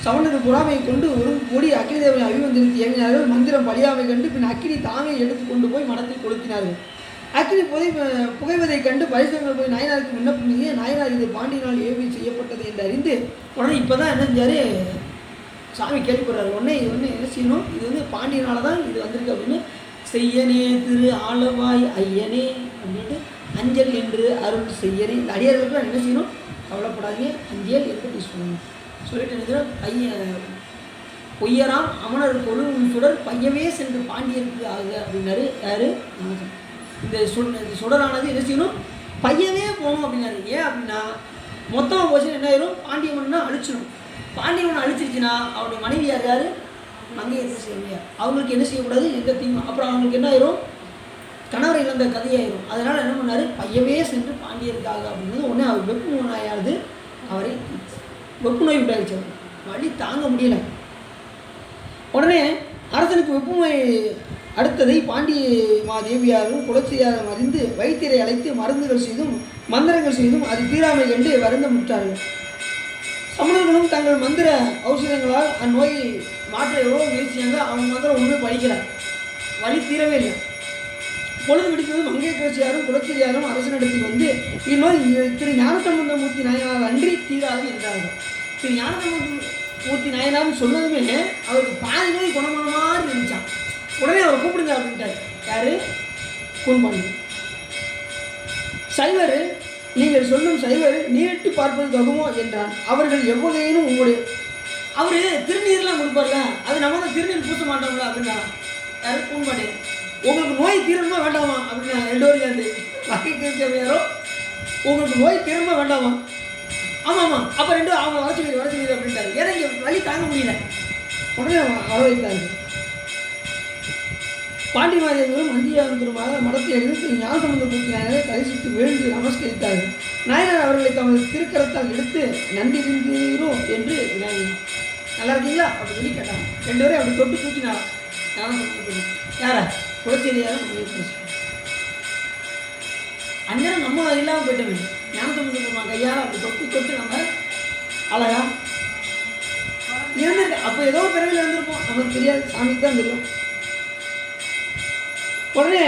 சமணர் பொறாமையை கொண்டு ஒரு கோடி அக்கினி தேவனை அபிமந்திரித்து ஏவினார்கள். மந்திரம் பலியாமை கண்டு பின் அக்கினி தாமே எடுத்து கொண்டு போய் மடத்தில் கொளுத்தினார்கள். அக்கினி புகைவதை கண்டு பரிசங்கள் போய் நாயனாருக்கு விண்ணப்பம் செய்ய, நாயனார் இது பாண்டியனால் ஏவி செய்யப்பட்டது என்று அறிந்து உடனே இப்போ தான் என்ன செஞ்சார், சாமி கேள்விப்படுறாரு. உடனே இது வந்து என்ன செய்யணும், இது வந்து பாண்டியனால தான் இது வந்திருக்கு அப்படின்னு, செய்யனே திரு ஆளவாய் ஐயனே அப்படின்ட்டு அஞ்சல் என்று அருள் செய்யனே. இந்த அடியார்களுக்கு என்ன செய்யணும், கவலைப்படாதீங்க, அஞ்சல் என்று சொல்லணும். சொல்லிட்டு பொய்யராம் அமனர் கொழுவும் சுடர் பையவே சென்று பாண்டியருக்கு ஆகுக அப்படின்னாரு. யார், இந்த சுடரானது என்ன செய்யணும், பையவே போகணும் அப்படின்னாரு. ஏன் அப்படின்னா மொத்தமாக போச்சு என்ன ஆயிரும், பாண்டியமன்னா அழிச்சிடும். பாண்டியமன் அழிச்சிருச்சுன்னா அவருடைய மனைவி யார், மங்கையை செய்ய அவங்களுக்கு என்ன செய்யக்கூடாது, எந்த தீமை. அப்புறம் அவங்களுக்கு என்ன ஆயிரும், கணவரை இழந்த கதையாயிரும். அதனால் என்ன பண்ணார், பையவே சென்று பாண்டியருக்காக அப்படின்றது. உடனே அவர் வெப்பு நோயானது அவரை வெப்பு நோய் உண்டாயிடுச்சு. வலி தாங்க முடியல. உடனே அரசனுக்கு வெப்பு நோய் அடுத்ததை பாண்டிய மாதேவியாரும் குலச்சியாரும் அறிந்து வைத்தியரை அழைத்து மருந்துகள் செய்தும் மந்திரங்கள் செய்தும் அது தீராமை கண்டு வருந்த முற்றார்கள். சமணர்களும் தங்கள் மந்திர ஔஷதங்களால் அந்நோயை மாற்ற எவ்வளோ முயற்சியாங்க. அவங்க மந்திரம் ஒன்றுமே படிக்கலை, வலி தீரவே இல்லை. பொழுது பிடித்ததும் மங்கை கோச்சியாரும் குலச்சியாரும் அரசனிடத்தில் வந்து இந்நோய் திரு ஞானசம்பந்தமூர்த்தி நாயனார் அன்றி தீராது என்றார்கள். திரு ஞானசம்பந்தமூர்த்தி நாயனார்னு சொன்னதுமே அவருக்கு பாதி நோய் குணமான மாதிரி இருந்துச்சான். உடனே அவர் கூப்பிடுங்க அப்படின்ட்டார். யார், கூன்பாண்டி. சைவர், நீங்கள் சொல்லும் சைவர் நீரிட்டு பார்ப்பது தகுமோ என்றான். அவர்கள் எவ்வகையிலும் உங்களுடைய அவர் திருநீர்லாம் கொடுப்பார்ல, அது நம்ம தான் திருநீர் பூச மாட்டோம்ல அப்படின்னா. யார், கூன்பாண்டி. உங்களுக்கு நோய் தீரணுமா வேண்டாமா அப்படின்னா 2 பேரும் சேர்ந்து வகையாரோ உங்களுக்கு நோய் தீரணுமா வேண்டாமா, ஆமாம் அப்போ 2 அவங்க வரைச்சி அப்படின்ட்டாரு. ஏன்னா இங்கே வலி தாங்க முடியல. உடனே வர வைத்தார்கள். பாண்டிமாதேவரும் மந்தியாந்திரமாக மடத்தை அடைந்து திரு ஞானசம்பந்தமூர்த்தி நாயனரை தரிசித்து விழுந்து நமஸ்கரித்தார்கள். நாயனார் அவர்களை தமது திருக்கரத்தால் எடுத்து நன்றி இருந்தீரோ என்று வினாடினார். நல்லா இருக்கீங்களா அப்படின்னு சொல்லி கேட்டாங்க. 2 பேரும் அப்படி தொட்டு தூக்கினார். ஞானசம்பந்தமூர்த்தி யாரா, குலச்செரியாரும் அந்நேரம் நம்ம இல்லாமல் போயிட்டோமே. ஞானசம்பந்தமூர்த்தி கையார அப்படி தொட்டு நம்ம அழகா இருந்திருக்கு. அப்போ ஏதோ ஒரு பிறவியில் இருந்திருப்போம், நமக்கு தெரியாது, சாமிக்கு தான் தெரியும். உடனே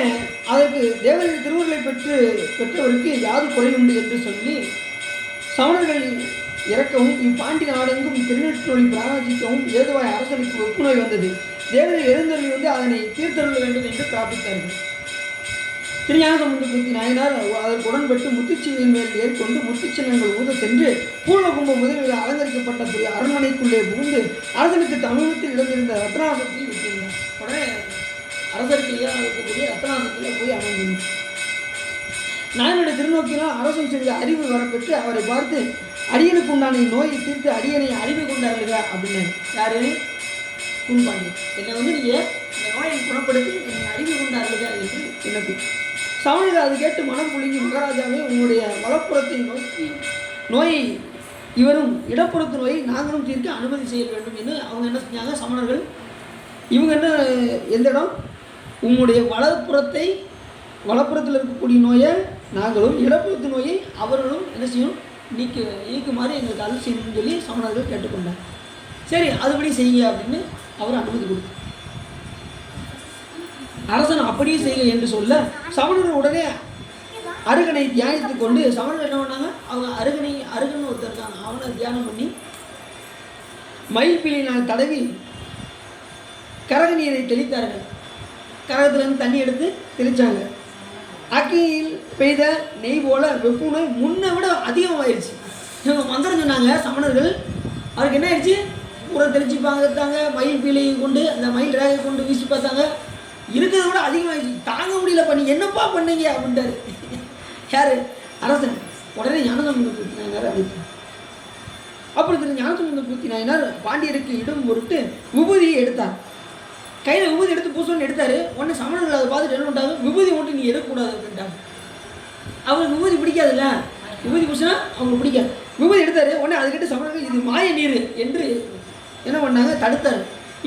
அதற்கு தேவரின் திருவுருளை பெற்றவருக்கு யாது குறை உண்டு என்று சொல்லி சமணர்கள் இறக்கவும் இப்பாண்டி நாடெங்கும் திருநெற்றொழி பிரார்த்திக்கவும் ஏதுவாய் அரசனுக்கு வெப்பு நோய் வந்தது. தேவரின் எழுந்தருளி வந்து அதனை தீர்த்தருள வேண்டும் என்று பிரார்த்தித்தார்கள். திரு ஞானசம்பந்தமூர்த்தி நாயனார் அதற்கு உடன்பட்டு முத்துச்சிவின் மேல் ஏற்கொண்டு முத்துச்சின்னங்கள் ஊத சென்று பூர்ணகும்பம் முதலில் அலங்கரிக்கப்பட்ட திரு அரண்மனைக்குள்ளே புகுந்து அரசனுக்கு தமிழகத்தில் இடந்திருந்த ரத்னாசத்தில் விட்டிருந்தார். உடனே அரசருக்கு இருக்கக்கூடிய ரத்னாசத்தில் போய் அமர்ந்தார். நாயனுடைய திருநோக்கினால் அரசன் செய்த அறிவு வரப்பெற்று அவரை பார்த்து அடியனுக்கு உண்டான நோயை தீர்த்து அடியனை அறிவு கொண்டார்கள் அப்படின்னாரு. யாரு, கூன்பாண்டி. என்னை வந்து நீங்கள் இந்த நோயை குணப்படுத்தி என்னை அறிவு கொண்டார்கள் என்று விண்ணப்பி. சமணர்கள் அது கேட்டு மனம் புழுங்கி மகாராஜாவே உங்களுடைய வலப்புறத்தை நோயை இவரும் இடப்புறத்து நோயை நாங்களும் தீர்க்க அனுமதி செய்ய வேண்டும் என்று அவங்க என்ன செஞ்சாங்க. சமணர்கள் இவங்க என்ன, எந்த இடம், உங்களுடைய வலப்புறத்தில் இருக்கக்கூடிய நோயை நாங்களும் இடப்புறத்து நோயை அவர்களும் என்ன செய்யும் நீக்குமாறு எங்களுக்கு அருள் செய்யணும்னு சொல்லி சமணர்கள் கேட்டுக்கொண்டார். சரி அதுபடி செய்யுங்க அப்படின்னு அவர் அனுமதி கொடுத்தார். அரசன் அப்படியே செய்ய என்று சொல்ல சமணர்கள் உடனே அருகனை தியானித்து கொண்டு சமணர்கள் என்ன பண்ணாங்க, அவங்க அருகன் ஒருத்தர் இருக்காங்க, அவனை தியானம் பண்ணி மயில்பிலினால் தடவி கரக நீரை தெளித்தார்கள். கரகத்துலேருந்து தண்ணி எடுத்து தெளித்தாங்க. அக்கினியில் பெய்த நெய் போல வெப்புணை முன்னை விட அதிகமாகிடுச்சு. இவங்க மந்திரம் சொன்னாங்க சமணர்கள். அவருக்கு என்ன ஆயிடுச்சு, ஊரை தெளிச்சு பார்த்தாங்க, மயில் பீலையை கொண்டு அந்த மயில் ரேகை கொண்டு வீசி பார்த்தாங்க, இருக்கிறத விட அதிகமாகிடுச்சு. தாங்க முடியல, பண்ணி என்னப்பா பண்ணீங்க அப்படின்ட்டாரு. யார்? அரசன். உடனே ஞானசம்பந்த பூர்த்தி நாயனார் அழைத்தார். அப்படி திரு ஞானசம்பந்த பூர்த்தி நாயனார் பாண்டியருக்கு இடம் பொருட்டு விபூதியை எடுத்தார். கையில் விபூதி எடுத்து பூசணும்னு எடுத்தார். உடனே சமணர்கள் அதை பார்த்துட்டு என்ன பண்ணிட்டாங்க, விபூதி மட்டும் நீ எடுக்கக்கூடாது அப்படின்ட்டாங்க. அவங்களுக்கு விபூதி பிடிக்காதுல்ல, விபூதி பூசினா அவங்களுக்கு பிடிக்காது. விபூதி எடுத்தார். உடனே அதுக்கிட்ட சமணர்கள் இது மாய நீர் என்று என்ன பண்ணாங்க, தடுத்தார்.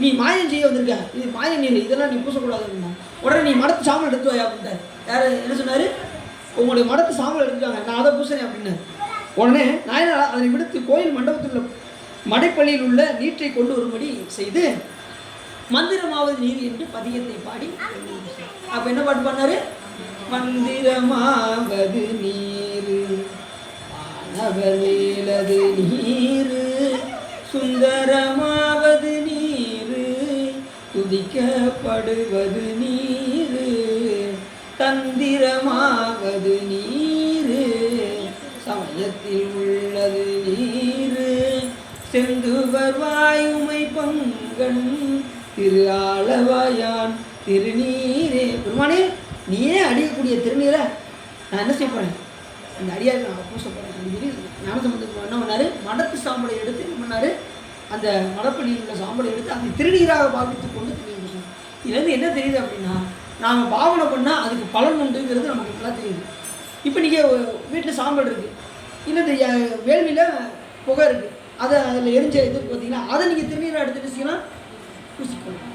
நீ மாயம் செய்ய வந்திருக்க, இது மாய நீர், இதெல்லாம் நீ பூசக்கூடாது அப்படின்னா. உடனே நீ மடத்து சாம்பல் எடுத்து வாயா அப்படின்ட்டார். யார் என்ன சொன்னார், உங்களுடைய மடத்து சாம்பல் எடுத்துட்டாங்க, நான் அதை பூசினேன் அப்படின்னாரு. உடனே நாயனார் அதனை விடுத்து கோயில் மண்டபத்தில் உள்ள மடைப்பள்ளியில் உள்ள நீற்றை கொண்டு வரும்படி செய்து மந்திரமாவது நீர் என்று பதிகத்தை பாடி, அப்போ என்ன பாட்டு பண்ணாரு, மந்திரமாவது நீர் ஆனவர் மேலது நீர் சுந்தரமாவது நீர் துதிக்கப்படுவது நீர் தந்திரமாவது நீர் சமயத்தில் உள்ளது நீர் செந்துவர் வாயுமை பங்கன் திரு ஆளவாயான் திருநீரே. பெருமானே, நீயே அடிக்கக்கூடிய திருநீரை நான் என்ன செய்ய போகிறேன், அந்த அடியாக நான் பூச போகிறேன் அப்படின்னு சொல்லி ஞானசம்பந்தத்துக்கு என்ன பண்ணார், மடத்து சாம்பலை எடுத்து என்ன பண்ணார், அந்த மடப்பள்ளியில் உள்ள சாம்பலை எடுத்து அந்த திருநீராக பாவித்து கொண்டு திருநீர் பூசணும். இதுலேருந்து என்ன தெரியுது அப்படின்னா, நாம் பாவனை பண்ணால் அதுக்கு பலன் உண்டுங்கிறது நமக்கு நல்லா தெரியுது. இப்போ நீங்கள் வீட்டில் சாம்பல் இருக்குது, இல்லை வேள்வியில் புகை இருக்குது, அதை அதில் எரிஞ்ச இது பார்த்தீங்கன்னா அதை நீங்கள் திருநீராக எடுத்து வச்சிங்கன்னா பூசிக்கொள்ளலாம்,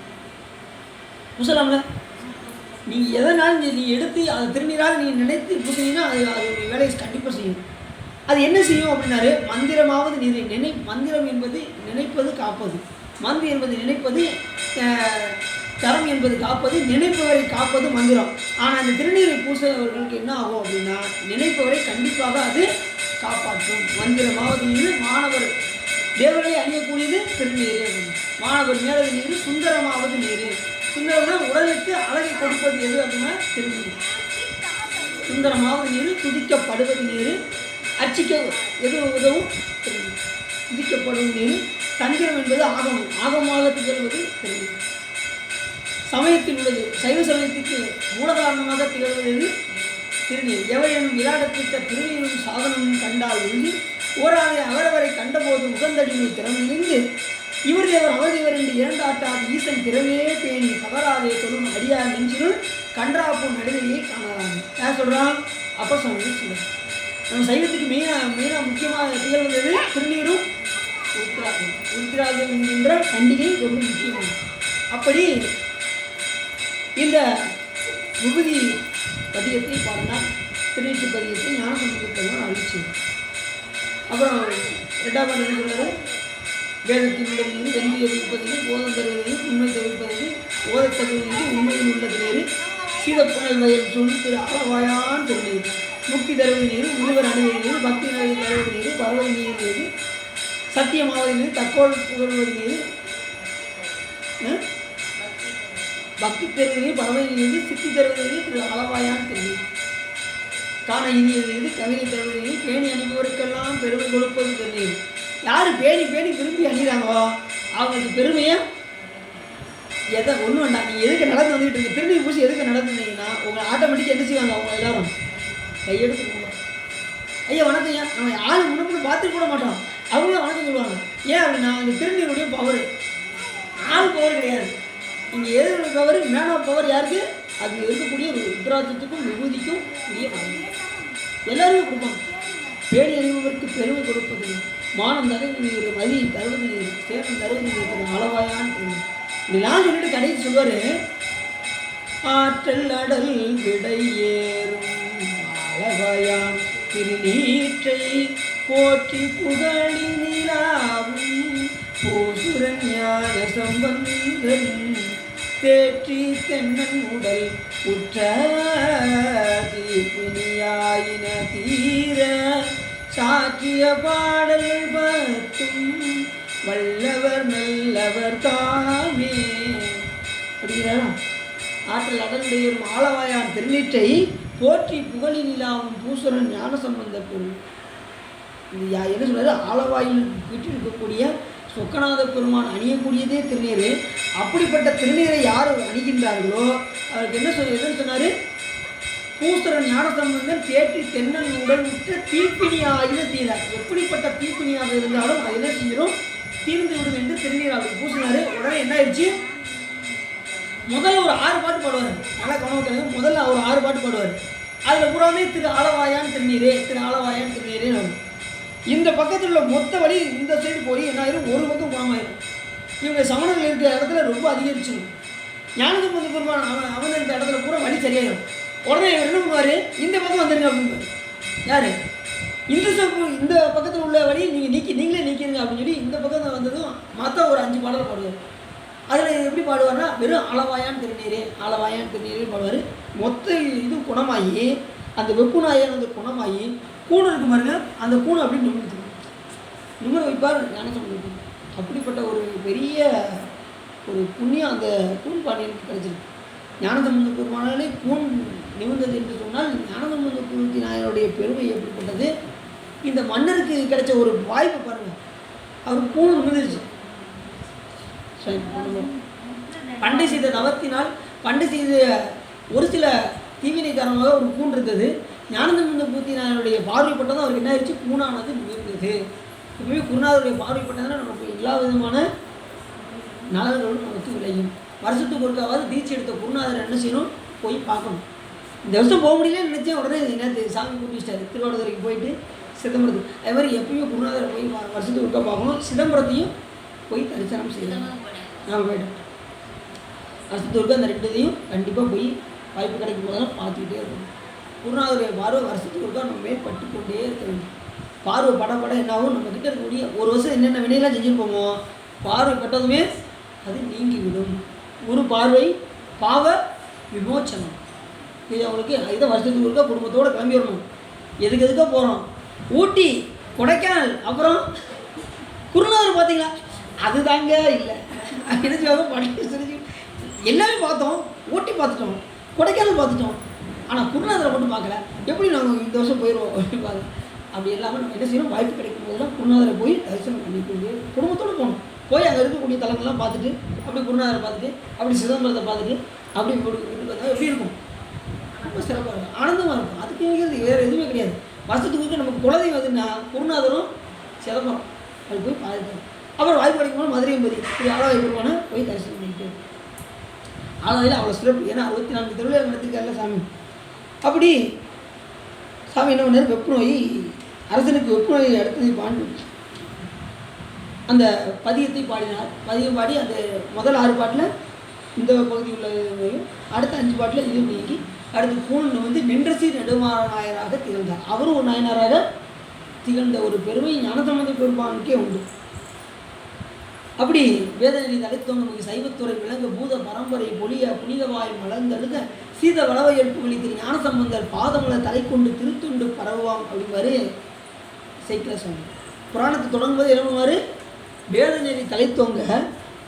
பூசலாம்ல. நீங்கள் எதனாலும் நீங்கள் எடுத்து அதை திருநீராக நீங்கள் நினைத்து பூசினீங்கன்னா அது வேலையை கண்டிப்பாக செய்யும். அது என்ன செய்யும் அப்படின்னாரு, மந்திரமாவது நீரை மந்திரம் என்பது நினைப்பது காப்பது, மந்தி என்பது நினைப்பது, தரம் என்பது காப்பது, நினைப்பவரை காப்பது மந்திரம். ஆனால் அந்த திருநீரை பூசவர்களுக்கு என்ன ஆகும் அப்படின்னா, நினைப்பவரை கண்டிப்பாக அது காப்பாற்றும். மந்திரமாவது நீர் மாணவர் தேவர்களை அணியக்கூடியது திருநீர், மாணவர் மேலது நீர் சுந்தரமாவது நீர். சுந்தரம்னா உடலுக்கு அழகை கொடுப்பது எது அப்படின்னா திருநீர். சுந்தரமாவது நீர் துதிக்கப்படுவது நீர், அர்ச்சிக்க எது உதவும் திருநீர், துதிக்கப்படும் நீர். தந்திரம் என்பது ஆகமம், ஆகமாக திகழ்வது திருநீர். சமயத்தில் உள்ளது, சைவ சமயத்துக்கு மூலகாரணமாக திகழ்வது திருநீர். எவையெனும் விராடத்திட்ட திருநீரும் சாதனமும் கண்டால் உண்டு ஓராதை அவரவரை கண்டபோது முகந்தடிமை திறமையிலிருந்து இவர் தேவர் அவர் தேவர் என்று இரண்டாட்டாது ஈசன் திறமையே பேணி கவராதே சொல்லும் அடியார் நெஞ்சினுள் கன்றாப்பு நடுநிலையை காணலாம். யார் சொல்கிறான், அப்போ சாமி சொல்கிறார். நம்ம சைவத்துக்கு மெயினாக முக்கியமாக திகழ்வது திருநீரும் உருத்திராகம் என்கின்ற பண்டிகை ரொம்ப முக்கியமானது. அப்படி இந்த விபூதி பதிகத்தை பாடினார். திருநீற்று பதிகத்தை ஞானசம்பந்தர் அழிச்சு. அப்புறம் ரெண்டாவது என்ன சொல்கிறார், வேதத்தில் உள்ளது வெந்தி எதிர்ப்பது, போதம் தருவது, உண்மை தவிர்ப்பது, ஓதை தருவது, உண்மையில் உள்ளது நேரு, சீதப்புணல் வயல் சொல் திரு ஆளவாயான் திருநீர், முக்தி தருவது நீர், முனிவர் அணுவது நீர், பக்தி நகை தருவது நீர், பரவது நீர் நீர், சத்தியமாவது நீர், தக்கோல் புகழ்வது நீர், பக்தி தருவது நீர், பரவது நீர், சித்தி தருவது நீர், திரு ஆளவாயான் திருநீர், காண இனியது நீர், கவிதை தருவது நீர், பேணி அணிபவருக்கெல்லாம் பெருமை கொடுப்பது திருநீர். யார் பேணி விரும்பி அணிகிறாங்களோ அவங்களுக்கு பெருமையை எதை ஒன்றும் வேண்டாம். நீங்கள் எதுக்கு நடந்து வந்துக்கிட்டு இருக்கு, திருநீர் பூசி எதுக்கு நடந்துருந்தீங்கன்னா உங்களை ஆட்டோமேட்டிக்காக என்ன செய்வாங்க, அவங்க எல்லாரும் கையெடுத்து போவாங்க. ஐயா வணக்கம் ஐயா, நம்ம யாரும் முன்ன பார்த்துட்டு கூட மாட்டோம், அவங்களும் வணக்கம் சொல்லுவாங்க. ஏன் அப்படின்னா அந்த திருநீருடைய பவர் ஆள் பவர் கிடையாது. இங்கே எது பவர், மேன் ஆஃப் பவர் யாருக்கு, அது இருக்கக்கூடிய ஒரு ருத்ராட்சத்துக்கும் விபூதிக்கும் உரிய எல்லாருமே கொடுப்பாங்க. பேணி அறிபவருக்கு பெருமை கொடுப்பது, மானம் தருவது நீர், மதி தருவது நீர், சேலம் தருவது நீர், அளவாயான் இப்படிலாம் சொல்லிட்டு கடைசி சொல்வார், ஆற்றல் அடல் விடையேறும் அளவாயான் திருநீற்றை போற்றி புகழி நிலாவும் பூசுரன் ஞான சம்பந்தன் தேற்றி தென்னன் உடல் உற்ற தீப்பினியாயின தீர சாற்றிய பாடல் பத்தும் வல்லவர் நல்லவர் தாமே அப்படிங்கிறாரா. ஆற்றல் அடலுடையும் ஆளவாயான் திருநீற்றை போற்றி புகழி நிலாவும் பூசுரன் ஞான சம்பந்த பொருள். இது என்ன சொல்றாரு? ஆளவாயில் வீட்டில் சொக்கநாத பெருமான் அணியக்கூடியதே திருநீர். அப்படிப்பட்ட திருநீரை யார் அணிகின்றார்களோ அவருக்கு என்னன்னு சொன்னார்? பூசுரன் ஞான சம்பந்தன் தேற்றி தென்னன் உடல் விட்ட தீப்பினியாயின தீர. எப்படிப்பட்ட தீப்பினியாக இருந்தாலும் அது என்ன செஞ்சிடும்? தீர்ந்து விடும் என்று திருநீர் அவருக்கு பூசினார். உடனே என்ன ஆயிடுச்சு? முதல்ல ஒரு 6 பாட்டு பாடுவார். நல்லா கவனம். முதல்ல ஒரு 6 பாட்டு பாடுவார். அதில் பூராமே திரு ஆளவாயான் திருநீரே, திரு ஆளவாயான் திருநீரே வரும். இந்த பக்கத்தில் உள்ள மொத்த வழி இந்த சைடு போய் என்ன ஆயிரும்? ஒரு பக்கம் குணமாயிரும். இவங்க சமணர்கள் இருக்கிற இடத்துல ரொம்ப அதிகரிச்சிடும். ஞானசம்பந்த பெருமான் அவன் இருந்த இடத்துல பூரா வழி சரியாயிடும். உடனே இவர் என்ன பண்ணுவார்? இந்த பக்கம் வந்துருங்க அப்படின்னு. யார்? இந்த பக்கத்தில் உள்ள வழி நீங்களே நீக்கிடுங்க அப்படின்னு சொல்லி இந்த பக்கம் வந்ததும் மற்ற ஒரு 5 பாடல் பாடுவார். அதில் எப்படி பாடுவார்னா வெறும் ஆளவாயான் திருநீரே, ஆளவாயான் திருநீரே பாடுவார். மொத்த இது குணமாகி அந்த வெப்புநாயன் அந்த குணமாகி கூணு இருக்கு பாருங்க, அந்த கூணு அப்படி நிமிர வைப்பார் ஞானசம்பந்தர். அப்படிப்பட்ட ஒரு பெரிய ஒரு புண்ணியம் அந்த கூண் பாண்டியனுக்கு கிடைச்சிருக்கு. ஞானசம்பந்த பெருமானாலே கூண் நிமிர்ந்தது என்று சொன்னால் ஞானசம்பந்த பூர்த்தி நாயனுடைய பெருமை எப்படிப்பட்டது. இந்த மன்னருக்கு கிடைச்ச ஒரு வாய்ப்பு பாருங்கள். அவருக்கு கூணு நிமிர்ந்துருச்சு. பண்டை செய்த தவத்தினால் பண்டை செய்த ஒரு சில தீவினை காரணமாக ஒரு கூண் இருந்தது. ஞானசம்பந்த பூர்த்தி நாயனுடைய பார்வைப்பட்டதும் அவருக்கு என்ன ஆயிடுச்சு? கூணானது நிமிர்ந்தது. இப்போவே குருநாதருடைய பார்வைப்பட்டதுன்னா நமக்கு எல்லா விதமான நலன்களும் நமக்கு விளையும். வருஷத்துக்கு ஒருக்காவது தீட்சை எடுத்த குருநாதர் என்ன செய்யணும்? போய் பார்க்கணும். இந்த வருஷம் போக முடியலன்னு நினச்சேன். உடனே நேற்று சாமி கூப்பிட்டாரு திருவாவடுதுறைக்கு போயிட்டு சிதம்பரத்துக்கு. அதே மாதிரி எப்பயுமே குருநாதரை போய் வருஷத்துக்கு ஒருக்கா பார்க்கணும். சிதம்பரத்தையும் போய் தரிசனம் செய்யணும். நான் போய்ட்டேன். வருஷத்துக்கு ஒருக்கா அந்த 2 இதையும் கண்டிப்பாக போய் வாய்ப்பு கிடைக்கும் போதெல்லாம் பார்த்துக்கிட்டே இருக்கணும். குருநாதருடைய பார்வை வருஷத்துக்கு ஒருக்கா நம்ம மேல் பட்டு கொண்டே இருக்க வேண்டும். பார்வை பட என்னாகும்? நம்ம கிட்ட இருக்கக்கூடிய ஒரு வருஷம் என்னென்ன வினையெல்லாம் செஞ்சுருப்போமோ பார்வை பட்டதுமே அது நீங்கிவிடும். ஒரு பார்வை பாவ விமோச்சனம். இது அவங்களுக்கு இதை வருஷத்துக்கு ஒருக்கா குடும்பத்தோடு கிளம்பி வரணும். எதுக்காக போகிறோம்? ஊட்டி, கொடைக்கானல், அப்புறம் குருநாதர் பார்த்தீங்களா? அது தாங்க இல்லை நினச்சாங்க பள்ளி எல்லாமே பார்த்தோம். ஊட்டி பார்த்துட்டோம், கொடைக்கானல் பார்த்துட்டோம். ஆனால் குருநாதரை மட்டும் பார்க்கல. எப்படி நாங்கள் இந்த வருஷம் போயிடுவோம் அப்படின்னு பார்க்க. அப்படி இல்லாமல் நம்ம என்ன செய்யணும்? வாய்ப்பு கிடைக்கும் போதெல்லாம் குருநாதரை போய் தரிசனம் பண்ணிட்டு குடும்பத்தோடு போகணும். போய் அங்கே இருக்கக்கூடிய தலங்கள்லாம் பார்த்துட்டு அப்படி குருநாதரை பார்த்துட்டு அப்படி சிதம்பரத்தை பார்த்துட்டு அப்படி எப்படி இருக்கும்? ரொம்ப சிறப்பாக இருக்கும், ஆனந்தமாக இருக்கும். அதுக்கு வேறு எதுவுமே கிடையாது. வருஷத்துக்கு நமக்கு குலதெய்வம் எதுன்னா குருநாதரும் சிதம்பரம். அது போய் பார்த்துட்டு அப்புறம் வாய்ப்பு கிடைக்கும்போது மதுரையும் போய் இப்படி ஆளாவை பெருமானை போய் தரிசனம் பண்ணிட்டு ஆளாவையில் அவ்வளோ சிறப்பு. ஏன்னா 64 திருவிழா நடத்திருக்காருல்ல சாமி. அப்படி சாமி என்ன பண்ணார்? வெப்பு நோய் அரசனுக்கு வெப்பு நோயை அடுத்தது பாண்டு அந்த பதியத்தை பாடினார். பதியம் பாடி அந்த முதல் 6 பாட்டில் இந்த பகுதி உள்ளதையும் அடுத்த 5 பாட்டில் இதுவும் நீங்கி அடுத்து கூண் நின்றசி நெடுமாறநாயராக திகழ்ந்தார். அவரும் ஒரு நாயனாராக திகழ்ந்த ஒரு பெருமை ஞானசம்பந்த பெருமானுக்கே உண்டு. அப்படி வேதநெறி தலைத்தோம் நமக்கு சைவத்துறை விளங்க பூத பரம்பரை பொலிய புனிதவாய் மலர்ந்தழுத சீத வளவை எழுப்பு வழி ஞானசம்பந்தர் பாதமலை தலை கொண்டு திருத்துண்டு பரவுவாம் அப்படின்பாரு சைக்கிள சொன்னார். புராணத்தை தொடங்கும்போது என்ன பண்ணுவார்? வேதநெறி தலைத்தோங்க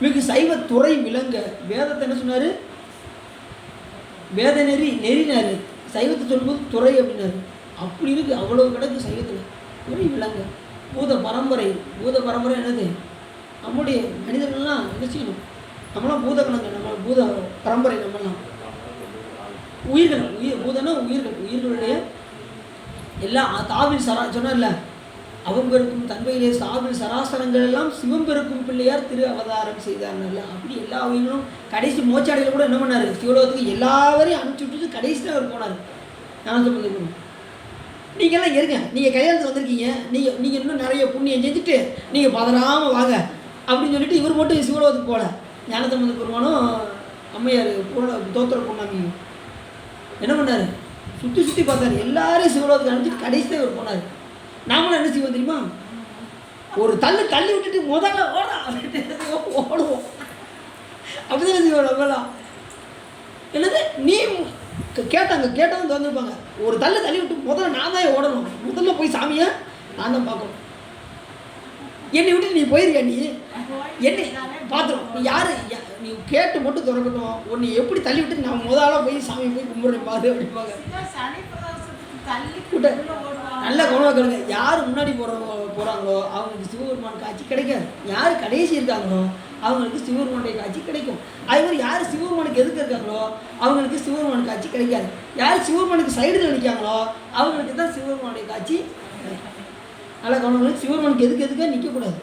மிகு சைவத்துறை விளங்க. வேதத்தை என்ன சொன்னார்? வேதநெறி நெறினார். சைவத்தை சொல்லும்போது துறை அப்படின்னாரு. அப்படி இருக்குது, அவ்வளவு கிடக்கு சைவத்தில். துறை விளங்க பூத பரம்பரை. பூத பரம்பரை என்னது? நம்முடைய மனிதர்கள்லாம் என்ன செய்யணும்? நம்மளாம் பூதகணங்க, நம்ம பூத பரம்பரை. நம்மளாம் உயிர்கள். பூதனா உயிர்கள். உயிர்களுடைய எல்லாம் தாவில் சொன்னார்ல, அவம்பெருக்கும் தன்மையிலே சாவில் சராசரங்கள் எல்லாம் சிவம்பெருக்கும் பிள்ளையார் திரு அவதாரம் செய்தார்ல. அப்படி எல்லா உயிர்களும் கடைசி மோச்சாடையில் கூட என்ன பண்ணார்? சிவலோகத்துக்கு எல்லாவரையும் அனுப்பிச்சி விட்டுட்டு கடைசி தான் அவர் போனார். ஞானசம்பந்தர். நீங்கள்லாம் இருங்க, நீங்கள் கையாளத்து வந்திருக்கீங்க, நீங்கள் இன்னும் நிறைய புண்ணியம் செஞ்சுட்டு நீங்கள் பதறாமல் வாங்க அப்படின்னு சொல்லிட்டு இவர் மட்டும் சிவலோகத்துக்கு போகல. ஞானசம்பந்த பெருமானும் அம்மையார் தோத்திர பொண்ணாமியும் என்ன பண்ணார்? சுற்றி பார்த்தார். எல்லாரையும் சிவலோகத்துக்கு அனுப்பிச்சு கடைசி தான் இவர் போனார். நாமளும் என்ன செய்வோம் தெரியுமா? ஒரு தள்ளி விட்டுட்டு முதல்ல ஓடுவோம். அப்படிதான் செய்வோம் நம்மளாம். என்னது நீ கேட்டவங்க வந்துருப்பாங்க. ஒரு தள்ளி விட்டு முதல்ல நான் தான் ஓடணும். முதல்ல போய் சாமியை நான் தான் பார்க்கணும். என்னை விட்டு நீ போயிருக்க, நீ என்னை பார்த்துரும். நீ யார் நீ கேட்டு மட்டும் திறக்கட்டும். உன்னை எப்படி தள்ளி விட்டு நான் முதலாக போய் சாமி போய் கும்பிட்றேன் பாரு அப்படிப்பாங்க. நல்ல கவனமாக கேளுங்க. யார் முன்னாடி போகிறாங்களோ அவங்களுக்கு சிவபெருமான் காட்சி கிடைக்காது. யார் கடைசி இருக்காங்களோ அவங்களுக்கு சிவபெருமானுடைய காட்சி கிடைக்கும். அதே மாதிரி யார் சிவபெருமானுக்கு எதுக்கு இருக்காங்களோ அவங்களுக்கு சிவபெருமான் காட்சி கிடைக்காது. யார் சிவபெருமானுக்கு சைடில் நிற்காங்களோ அவங்களுக்கு தான் சிவபெருமானுடைய காட்சி கிடைக்கும். நல்லா கவனம். சிவபெருமானுக்கு எதுக்காக நிற்கக்கூடாது,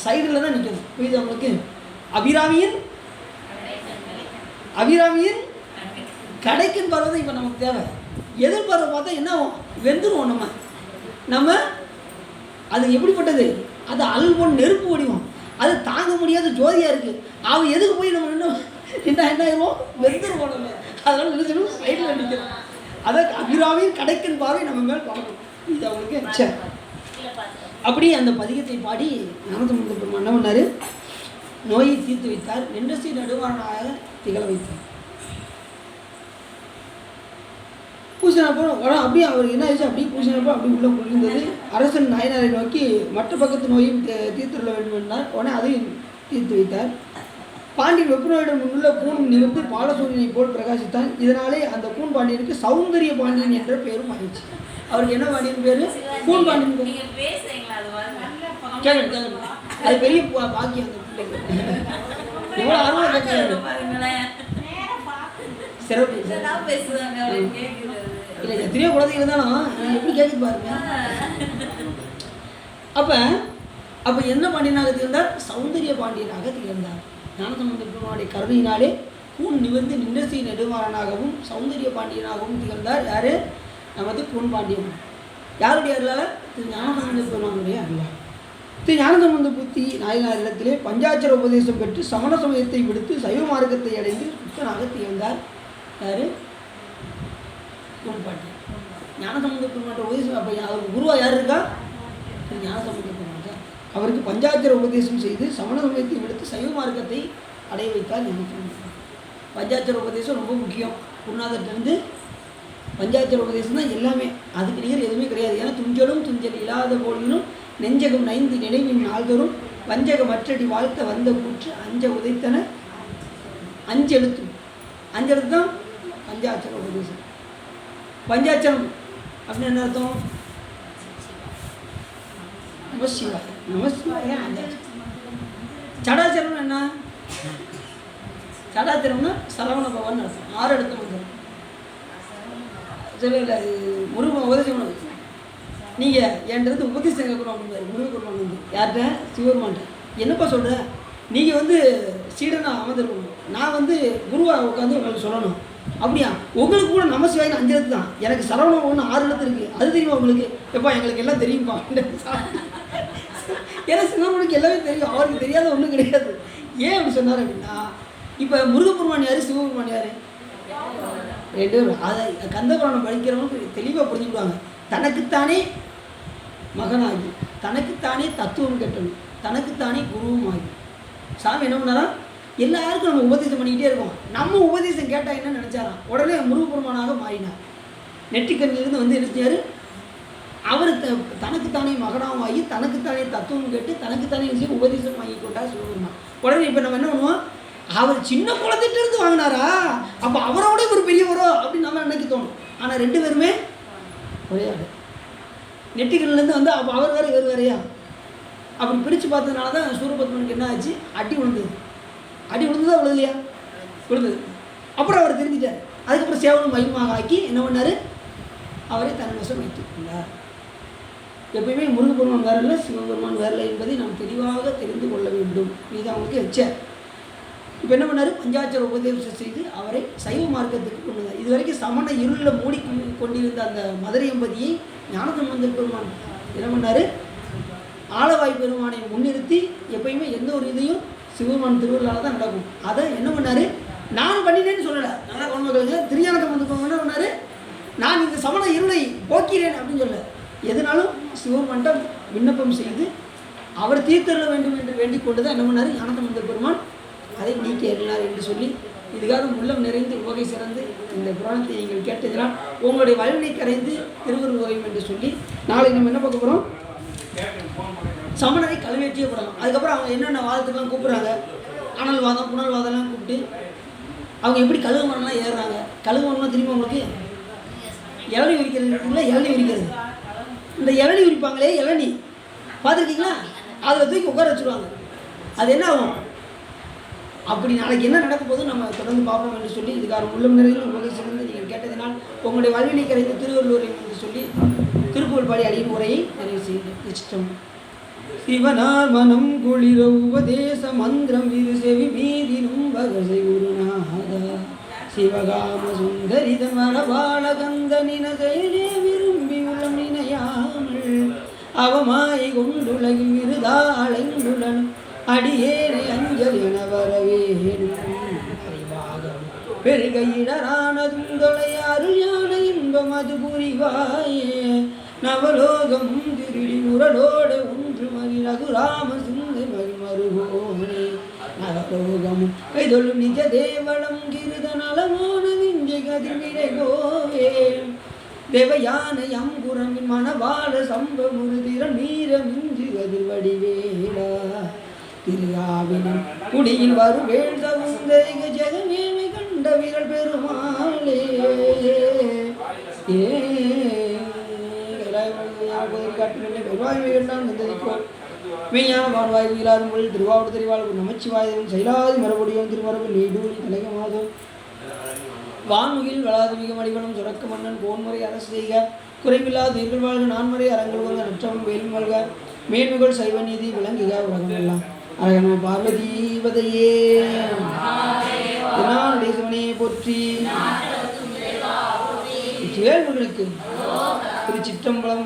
சைடில் தான் நிற்கணும். புரியுது அவங்களுக்கு? அபிராமியின் கடைக்குன்னு பார்வை இப்போ நமக்கு தேவை. எதிர்பார்வை பார்த்தா என்ன வெந்துருவோம் நம்ம. அது எப்படிப்பட்டது? அது அல்பொன் நெருப்பு வடிவம். அது தாங்க முடியாத ஜோதியாக இருக்குது. அவன் எதுக்கு போய் நம்ம என்ன ஆயிடுவோம்? வெந்துருவோம் நம்ம. அதனால நினைச்சணும் சைடில் நிற்கிறோம். அதான் அபிராமியின் கடைக்குன்னு பார்வை நம்ம மேல் பார்க்கணும். இது அவங்களுக்கு சரி. அப்படி அந்த பதிகத்தை பாடி ஞானசம்பந்த பெருமான் என்ன பண்ணார்? நோயை தீர்த்து வைத்தார். நின்றசி நடுவாரனாக திகழ வைத்தார். பூசினப்போ அப்படியே அவருக்கு என்ன ஆயிடுச்சு? அப்படியே பூசினப்போ அப்படி உள்ள புரிந்தது. அரசன் நாயனாரை நோக்கி மற்ற பக்கத்து நோயும் தீர்த்துள்ள வேண்டும் என்றார். உடனே அதையும் தீர்த்து வைத்தார். பாண்டியன் வெப்பநோயிடம் முன்னுள்ள கூன் நிமிர்ந்து பாலசூரியனை போல் பிரகாசித்தான். இதனாலே அந்த கூன் பாண்டியனுக்கு சௌந்தரிய பாண்டியன் என்ற பெயரும் ஆயிடுச்சு. அவருக்கு என்ன பாண்டியன் பேரு? கூன் பாண்டியன் பேர். கேளுங்க. அது பெரிய பாக்கியம். அந்த பிள்ளைங்க எவ்வளோ ஆர்வம் கேட்கறாங்க. சிறப்பு இல்லை, எத்தனையோ குழந்தைங்க இருந்தாலும் எப்படி கேட்குது பாருங்க. அப்போ என்ன பாண்டியனாக திகழ்ந்தார்? சௌந்தரிய பாண்டியனாக திகழ்ந்தார். ஞானசம்பந்த பெருமானுடைய கருணையினாலே கூன் நிமிர்ந்து நின்றசி நெடுமாறனாகவும் சௌந்தரிய பாண்டியனாகவும் திகழ்ந்தார். யார்? நமது கூன் பாண்டியன். யாருடைய அருளால்? திரு ஞானசம்பந்த பெருமானுடைய அருளால். திரு ஞானசம்பந்த புத்தி நாயனார் இடத்திலே பஞ்சாட்சர உபதேசம் பெற்று சமண சமயத்தை விடுத்து சைவ மார்க்கத்தை அடைந்து சுத்தனாக திகழ்ந்தார். யார்? கூன் பாண்டியன். ஞானசம்பந்த பெருமானுடைய உபதேசம். அப்போ அவருக்கு குருவாக யார் இருக்கா? திரு ஞானசம்பந்த பெருமான். அவருக்கு பஞ்சாட்சர உபதேசம் செய்து சமண சமயத்தை விடுத்து சைவ மார்க்கத்தை அடைய வைத்தார். பஞ்சாட்சர உபதேசம் ரொம்ப முக்கியம். குருநாதர்கிட்டருந்து பஞ்சாட்சர உபதேசம் தான் எல்லாமே. அதுக்கு நிகர் எதுவுமே கிடையாது. ஏன்னா துஞ்சலும் துஞ்சல் இல்லாத போலினும் நெஞ்சகம் நைந்து நினைவின் நாள்தோறும் வஞ்சக மற்றடி வாழ்த்த வந்த கூற்று அஞ்ச உதைத்தன அஞ்செழுத்து. அஞ்செழுத்து தான் பஞ்சாட்சர உபதேசம். பஞ்சாட்சரம் அப்படின்னு என்ன அர்த்தம்? நமசிவாய. நமசிவாய பஞ்சாட்சரம். சடாச்சரம் என்ன? சடாச்சரம்னா சரவண பவன் அர்த்தம். 6 இடத்துல வந்துடும். சொல்லல முருகன் உபதேசம். நீங்கள் என்கிட்ட உபதேசம் கேட்கணும் அப்படின்னாரு முருகப்பெருமான் வந்து. யார்கிட்ட? சிவபெருமான்ட்ட. என்னப்பா சொல்கிற? நீங்கள் வந்து சீடனா அமர்ந்திருக்கணும், நான் வந்து குருவாக உட்காந்து உங்களுக்கு சொல்லணும். அப்படியா? உங்களுக்கு கூட நமசிவாயின்னு 5 எழுத்து தான். எனக்கு சரவணம் ஒன்று 6 எழுத்து இருக்குது. அது தெரியுமா உங்களுக்கு? எப்பா எங்களுக்கு எல்லாம் தெரியும்ப்பா. ஏன்னா சிவபெருமானுக்கு எல்லாமே தெரியும். அவருக்கு தெரியாத ஒன்றும் கிடையாது. ஏன் அப்படி சொன்னார் அப்படின்னா, இப்போ முருகப்பெருமான் யார், சிவபெருமான் யார்? 2 பேரும். அதை கந்தபுராணம் படிக்கிறவங்க தெளிவாக புரிஞ்சுக்கிடுவாங்க. தனக்குத்தானே மகனாகி, தனக்குத்தானே தத்துவம் கெட்டணும், தனக்குத்தானே குருவும் ஆகி சாமி என்ன பண்ணாரா? எல்லாருக்கும் நம்ம உபதேசம் பண்ணிக்கிட்டே இருக்கோம். நம்ம உபதேசம் கேட்டால் என்ன நினச்சாராம்? உடனே முருகப்பெருமானாக மாறினார். நெற்றிக்கண்ணிலிருந்து வந்து என்ன செஞ்சார்? அவர் தனக்குத்தானே மகனாகவும் ஆகி தனக்குத்தானே தத்துவம் கேட்டு தனக்குத்தானே விஷயம் உபதேசம் வாங்கி கொண்டார் சிவபெருமான். உடனே இப்போ நம்ம என்ன பண்ணுவோம்? அவர் சின்ன குழந்தைகிட்ட இருந்து வாங்கினாரா, அப்போ அவரோட ஒரு பெரியவரோ அப்படின்னு நம்ம நினைக்க தோணும். ஆனால் 2 பேருமே ஒரே ஆடு. நெட்டிகள்லேருந்து வந்து அப்போ அவர் வேறு இவர் வேறையா அப்படி பிரித்து பார்த்ததுனால தான் சூரபத்மனுக்கு என்ன ஆச்சு? அடி விழுந்தது. அடி விழுந்ததா விழுதலையா? விழுந்தது. அப்புறம் அவர் தெரிஞ்சிட்டார். அதுக்கப்புறம் சேவலும் மயிலுமாக ஆக்கி என்ன பண்ணார்? அவரை தன் வசம் வைத்துக் கொண்டார். எப்பயுமே முருகப்பெருமான் வேற இல்லை, சிவபெருமான் வேற இல்லை என்பதை நாம் தெளிவாக தெரிந்து கொள்ள வேண்டும். இது அவங்களுக்கு வச்ச. இப்போ என்ன பண்ணார்? பஞ்சாட்சர உபதேசம் செய்து அவரை சைவ மார்க்கத்துக்கு கொண்டு வந்தார். இது வரைக்கும் சமண இருளில் மூடி கொண்டிருந்த அந்த மதுரை எம்பதியை ஞானசம்பந்த பெருமான் என்ன பண்ணார்? ஆலவாய் பெருமானை முன்னிறுத்தி எப்பயுமே எந்த ஒரு இதையும் சிவபெருமான் திருவிழாவில் தான் நடக்கும். அதை என்ன பண்ணார்? நான் பண்ணினேன்னு சொல்லலை. நல்லா கொண்டு திருஞானசம்பந்த பெருமான் என்ன பண்ணார்? நான் இந்த சமண இருளை போக்கிறேன் அப்படின்னு சொல்ல. எதுனாலும் சிவபெருமான்கிட்ட விண்ணப்பம் செய்து அவர் தீர்த்தருள வேண்டும் என்று வேண்டிக் கொண்டு தான் என்ன பண்ணார் ஞானசம்பந்த பெருமான் அதை நீக்கி எறினார் என்று சொல்லி இதுகாரம் உள்ளம் நிறைந்து உவகை சிறந்து இந்த புராணத்தை நீங்கள் கேட்டதினால் உங்களுடைய வலிமை கரைந்து திருவருள் உதவும் என்று சொல்லி நாளை நம்ம என்ன பார்க்க போகிறோம் சமணரை கல்வெட்டியே படலாம். அதுக்கப்புறம் அவங்க என்னென்ன வாதத்துக்கெல்லாம் கூப்பிட்றாங்க அனல் வாதம் புனல் வாதம்லாம் கூப்பிட்டு அவங்க எப்படி கழுகு மரம்லாம் ஏறுறாங்க. கழுகு மரம்லாம் திரும்ப உங்களுக்கு இளநி விரிக்கிறதுக்குள்ள இளநி விரிக்கிறது இந்த இளநி விரிப்பாங்களே இளநி பார்த்துருக்கீங்களா அதில் தூக்கி உட்கார வச்சுருவாங்க. அது என்ன ஆகும் அப்படி நாளைக்கு என்ன நடக்க போதும் நம்ம தொடர்ந்து பார்ப்போம் என்று சொல்லி இதுக்காக உள்ளம் நிறைந்த உலகை சிறந்து நீங்கள் கேட்டதினால் உங்களுடைய வல்வினை கரைந்து திருவள்ளுவரை என்று சொல்லி திருப்புகழ் பாடி அடியின் உரையை நிறைவு செய்கின்றோம். சிவனார் மனம் குளிர உபதேச மந்திரம் இரு செவி மீதினும் பகசை குருநாதா சிவகாம சுந்தரிதன் வரபால கந்த நினசையே விரும்பி உள்ளம் நினையாமல் அவமாய் கொண்டுலகில் விருதாளைந்துடன் அடியேனை அஞ்சல் என வரவேணும் பெருகையிடரானதும் தொலையாறு ஞான இன்பம் அது புரிவாயே நவலோகம் திருடி முரடோட ஒன்று மறி ரகுராம சிந்தை மருகோனே நவலோகமும் கைதொழும் நிஜ தேவளம் கிருத நலமான விஞ்சை கதிர்விடை கோவே தேவயான அம்புரமின் மணவாள சம்பமுரு திறன் மீற மிஞ்சு கதிர் வடிவேலா திருவாவினம் குடியில் வரும் வேள் தகுந்த ஜெகமேமை கண்ட வீரல் பெருமாளே மெய்யான வான்வாய் உயிராரும் மொழி திருவாவூர் தெரிவாளர் நமச்சிவாயும் செயலாதி மரபுடியும் திருமரபு நீடூரி தலைகமாதும் வான்முகில் வளாது மிக மடிவனும் சுரக்க மன்னன் போன்முறை அரசு செய்க குறைவில்லாத உயிர்கள் வாழ்க நான்முறை அரங்கள் வந்த நற்றவன் வேலும் வல்க மேன்முகள் சைவ நீதி விளங்குக உலகம் எல்லாம் அரகன பார்வதீபதையே சிவனே போற்றி வேல்முருகனுக்கு திருச்சிற்றம்பலம்